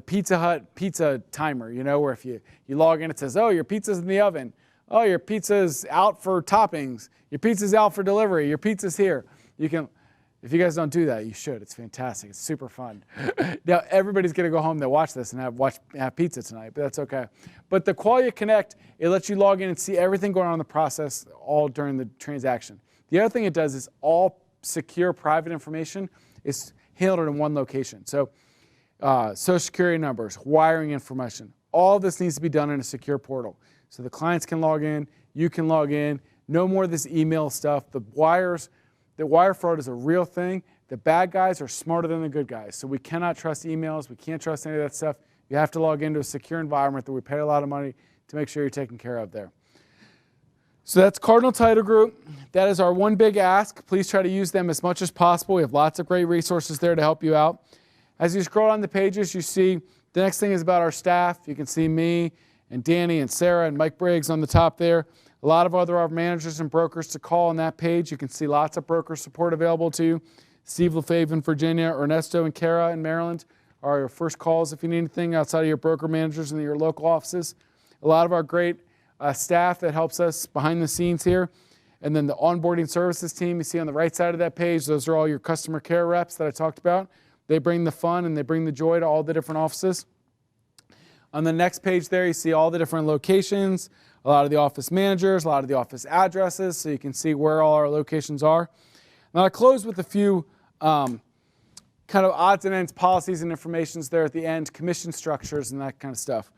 [SPEAKER 1] Pizza Hut pizza timer, you know, where if you log in, it says, oh, your pizza's in the oven. Oh, your pizza's out for toppings. Your pizza's out for delivery. Your pizza's here. You can, if you guys don't do that, you should. It's fantastic. It's super fun. Now, everybody's going to go home to watch this and have pizza tonight, but that's okay. But the Qualia Connect, it lets you log in and see everything going on in the process all during the transaction. The other thing it does is all secure private information is handled in one location. So social security numbers, wiring information, all this needs to be done in a secure portal. So the clients can log in, you can log in, no more of this email stuff. The wire fraud is a real thing. The bad guys are smarter than the good guys. So we cannot trust emails. We can't trust any of that stuff. You have to log into a secure environment that we pay a lot of money to make sure you're taken care of there. So that's Cardinal Title Group. That is our one big ask. Please try to use them as much as possible. We have lots of great resources there to help you out. As you scroll down the pages, you see the next thing is about our staff. You can see me and Danny and Sarah and Mike Briggs on the top there. A lot of other managers and brokers to call on that page. You can see lots of broker support available to you. Steve LaFave in Virginia, Ernesto and Kara in Maryland are your first calls if you need anything outside of your broker managers in your local offices. A lot of our great staff that helps us behind the scenes here. And then the onboarding services team you see on the right side of that page, those are all your customer care reps that I talked about. They bring the fun and they bring the joy to all the different offices. On the next page there, you see all the different locations, a lot of the office managers, a lot of the office addresses, so you can see where all our locations are. Now I close with a few kind of odds and ends, policies and informations there at the end, commission structures and that kind of stuff.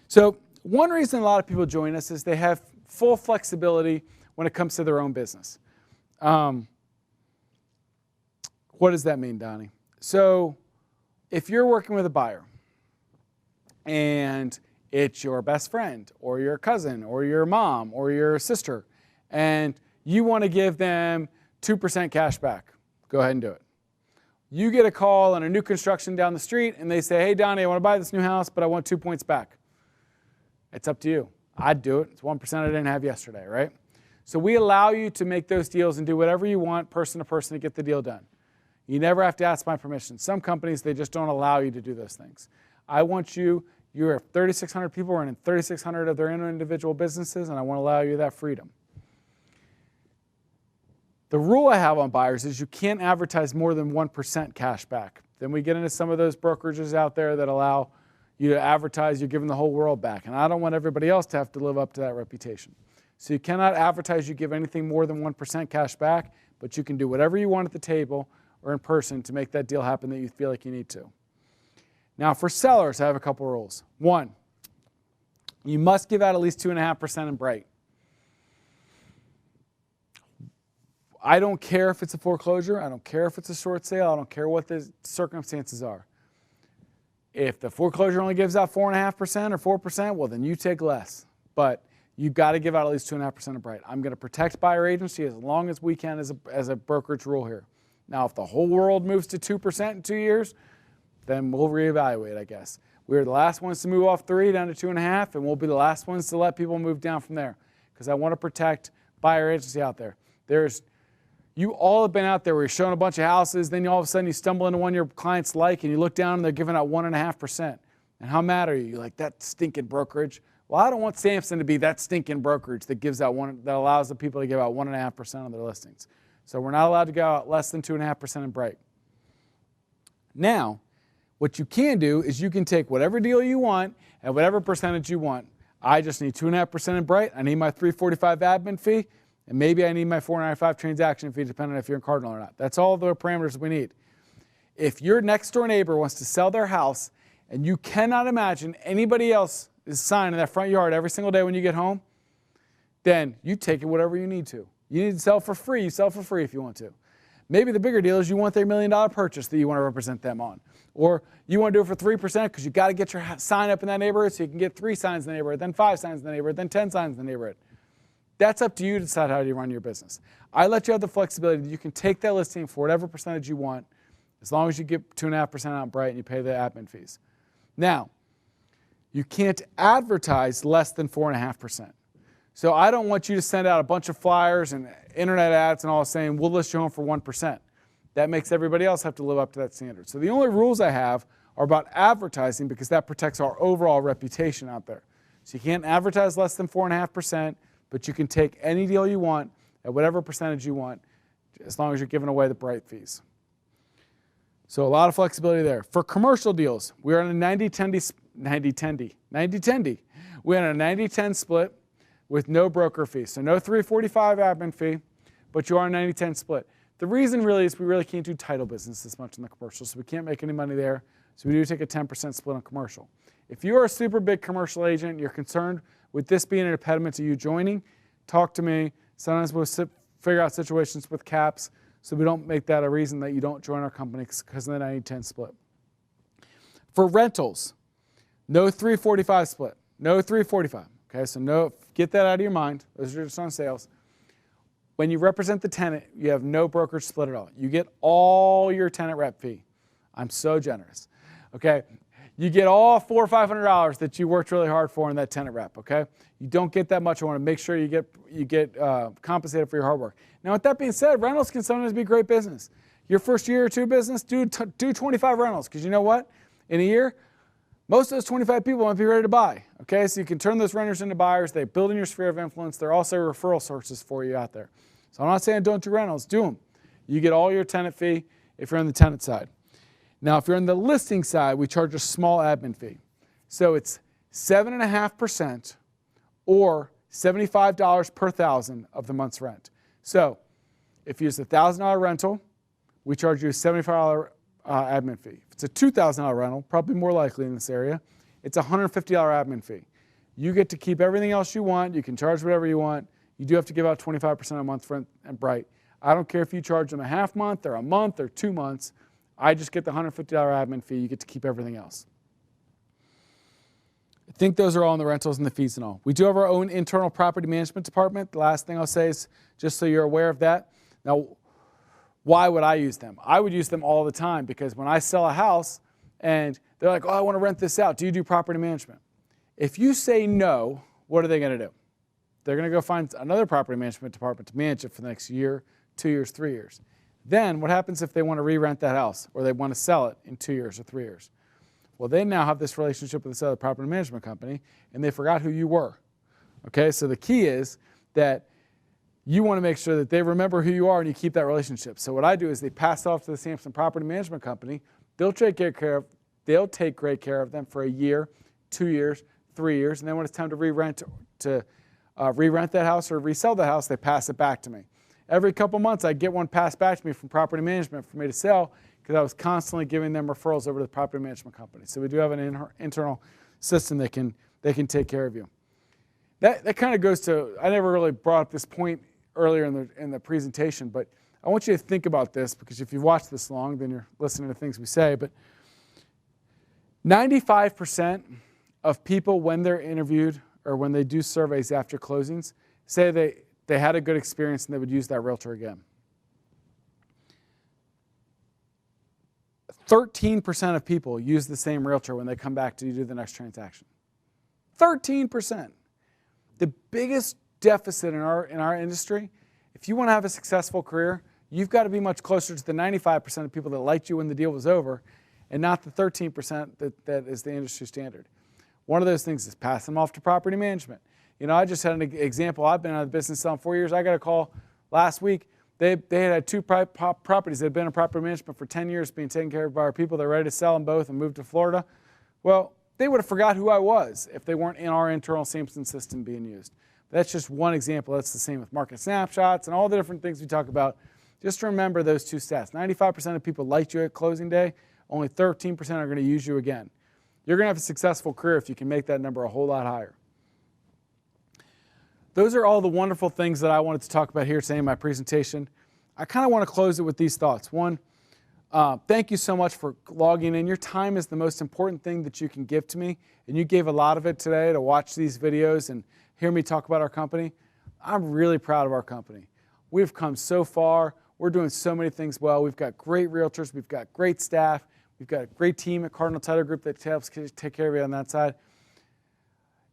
[SPEAKER 1] So one reason a lot of people join us is they have full flexibility when it comes to their own business. What does that mean, Donnie? So if you're working with a buyer and it's your best friend or your cousin or your mom or your sister and you want to give them 2% cash back, go ahead and do it. You get a call on a new construction down the street and they say, hey, Donnie, I want to buy this new house, but I want 2 points back. It's up to you. I'd do it. It's 1% I didn't have yesterday, right? So we allow you to make those deals and do whatever you want person to person to get the deal done. You never have to ask my permission. Some companies, they just don't allow you to do those things. I want you, you're 3,600 people running 3,600 of their individual businesses, and I want to allow you that freedom. The rule I have on buyers is you can't advertise more than 1% cash back. Then we get into some of those brokerages out there that allow you to advertise you're giving the whole world back. And I don't want everybody else to have to live up to that reputation. So you cannot advertise you give anything more than 1% cash back, but you can do whatever you want at the table or in person to make that deal happen that you feel like you need to. Now for sellers, I have a couple rules. One, you must give out at least 2.5% in Bright. I don't care if it's a foreclosure. I don't care if it's a short sale. I don't care what the circumstances are. If the foreclosure only gives out 4.5% or 4%, well, then you take less. But you've got to give out at least 2.5% of Bright. I'm going to protect buyer agency as long as we can as a brokerage rule here. Now, if the whole world moves to 2% in 2 years, then we'll reevaluate, I guess. We were the last ones to move off 3 down to 2.5, and we'll be the last ones to let people move down from there because I want to protect buyer agency out there. You all have been out there where you're showing a bunch of houses, then all of a sudden you stumble into one your clients like, and you look down and they're giving out 1.5%. And how mad are you? You're like, that stinking brokerage. Well, I don't want Samson to be that stinking brokerage that gives out that allows the people to give out 1.5% of their listings. So we're not allowed to go out less than 2.5% in Bright. Now, what you can do is you can take whatever deal you want at whatever percentage you want. I just need 2.5% in Bright. I need my $345 admin fee, and maybe I need my $495 transaction fee, depending on if you're in Cardinal or not. That's all the parameters we need. If your next door neighbor wants to sell their house and you cannot imagine anybody else is signing in that front yard every single day when you get home, then you take it whatever you need to. You need to sell for free, you sell for free if you want to. Maybe the bigger deal is you want their $1 million purchase that you want to represent them on. Or you want to do it for 3% because you got to get your sign up in that neighborhood so you can get 3 signs in the neighborhood, then 5 signs in the neighborhood, then 10 signs in the neighborhood. That's up to you to decide how you run your business. I let you have the flexibility that you can take that listing for whatever percentage you want as long as you get 2.5% out Bright and you pay the admin fees. Now, you can't advertise less than 4.5%. So I don't want you to send out a bunch of flyers and internet ads and all saying, we'll list you home for 1%. That makes everybody else have to live up to that standard. So the only rules I have are about advertising because that protects our overall reputation out there. So you can't advertise less than 4.5%, but you can take any deal you want at whatever percentage you want as long as you're giving away the Bright fees. So a lot of flexibility there. For commercial deals, we're on a 90-10. We're on a 90-10 split with no broker fee. So no $345 admin fee, but you are a 90-10 split. The reason really is we really can't do title business as much in the commercial, so we can't make any money there. So we do take a 10% split on commercial. If you are a super big commercial agent and you're concerned with this being an impediment to you joining, talk to me. Sometimes we'll figure out situations with caps so we don't make that a reason that you don't join our company because of the 90-10 split. For rentals, no 345 split, no 345. Okay, so no, get that out of your mind. Those are just on sales. When you represent the tenant, you have no brokerage split at all. You get all your tenant rep fee. I'm so generous. Okay, you get all $400 or $500 that you worked really hard for in that tenant rep. Okay, you don't get that much. I want to make sure you get compensated for your hard work. Now, with that being said, rentals can sometimes be great business. Your first year or two business, do 25 rentals because you know what? In a year, most of those 25 people might be ready to buy. Okay, so you can turn those renters into buyers. They build in your sphere of influence. They're also referral sources for you out there. So I'm not saying don't do rentals. Do them. You get all your tenant fee if you're on the tenant side. Now, if you're on the listing side, we charge a small admin fee. So it's 7.5% or $75 per thousand of the month's rent. So if you use a $1,000 rental, we charge you a $75 admin fee. If it's a $2,000 rental, probably more likely in this area, it's a $150 admin fee. You get to keep everything else you want. You can charge whatever you want. You do have to give out 25% a month rent and Bright. I don't care if you charge them a half month or a month or 2 months. I just get the $150 admin fee. You get to keep everything else. I think those are all in the rentals and the fees and all. We do have our own internal property management department. The last thing I'll say is just so you're aware of that. Now, why would I use them? I would use them all the time because when I sell a house and they're like, oh, I want to rent this out. Do you do property management? If you say no, what are they going to do? They're going to go find another property management department to manage it for the next year, 2 years, 3 years. Then what happens if they want to re-rent that house or they want to sell it in 2 years or 3 years? Well, they now have this relationship with this other property management company and they forgot who you were. Okay, so the key is that you want to make sure that they remember who you are and you keep that relationship. So what I do is they pass it off to the Samson Property Management Company. They'll take great care of them for a year, 2 years, 3 years, and then when it's time to re-rent that house or resell the house, they pass it back to me. Every couple months, I get one passed back to me from property management for me to sell because I was constantly giving them referrals over to the property management company. So we do have an internal system that can take care of you. That kind of goes to, I never really brought up this point earlier in the presentation, but I want you to think about this because if you've watched this long, then you're listening to things we say, but 95% of people when they're interviewed or when they do surveys after closings say they had a good experience and they would use that realtor again. 13% of people use the same realtor when they come back to do the next transaction. 13%. The biggest deficit in our industry, if you want to have a successful career, you've got to be much closer to the 95% of people that liked you when the deal was over and not the 13% that is the industry standard. One of those things is pass them off to property management. You know, I just had an example. I've been out of the business selling 4 years. I got a call last week. They had two properties that had been in property management for 10 years being taken care of by our people. They're ready to sell them both and move to Florida. Well, they would have forgot who I was if they weren't in our internal Sampson system being used. That's just one example. That's the same with market snapshots and all the different things we talk about. Just remember those two stats. 95% of people liked you at closing day. Only 13% are going to use you again. You're going to have a successful career if you can make that number a whole lot higher. Those are all the wonderful things that I wanted to talk about here today in my presentation. I kind of want to close it with these thoughts. One, thank you so much for logging in. Your time is the most important thing that you can give to me, and you gave a lot of it today to watch these videos and hear me talk about our company. I'm really proud of our company. We've come so far. We're doing so many things well. We've got great realtors. We've got great staff. We've got a great team at Cardinal Title Group that helps take care of you on that side.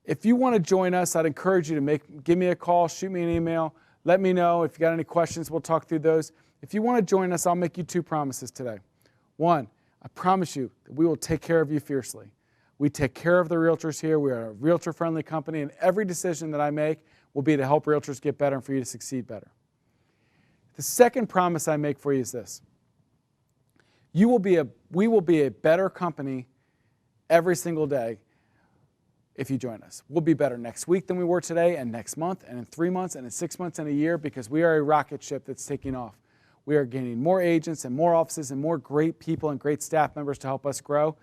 [SPEAKER 1] If you want to join us, I'd encourage you to give me a call, shoot me an email, let me know. If you got any questions, we'll talk through those. If you want to join us, I'll make you two promises today. One, I promise you that we will take care of you fiercely. We take care of the realtors here. We are a realtor-friendly company, and every decision that I make will be to help realtors get better and for you to succeed better. The second promise I make for you is this. We will be a better company every single day if you join us. We'll be better next week than we were today, and next month, and in 3 months, and in 6 months, and a year, because we are a rocket ship that's taking off. We are gaining more agents and more offices and more great people and great staff members to help us grow.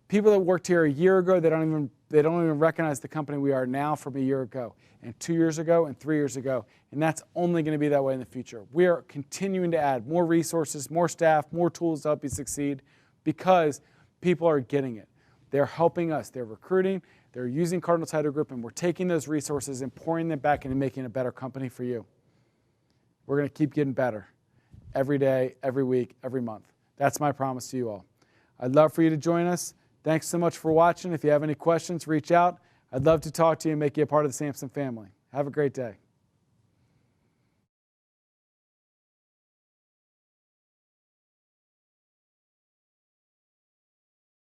[SPEAKER 1] People that worked here a year ago, they don't even recognize the company we are now from a year ago, and 2 years ago, and 3 years ago, and that's only going to be that way in the future. We are continuing to add more resources, more staff, more tools to help you succeed because people are getting it. They're helping us. They're recruiting. They're using Cardinal Title Group, and we're taking those resources and pouring them back into making a better company for you. We're going to keep getting better every day, every week, every month. That's my promise to you all. I'd love for you to join us. Thanks so much for watching. If you have any questions, reach out. I'd love to talk to you and make you a part of the Sampson family. Have a great day.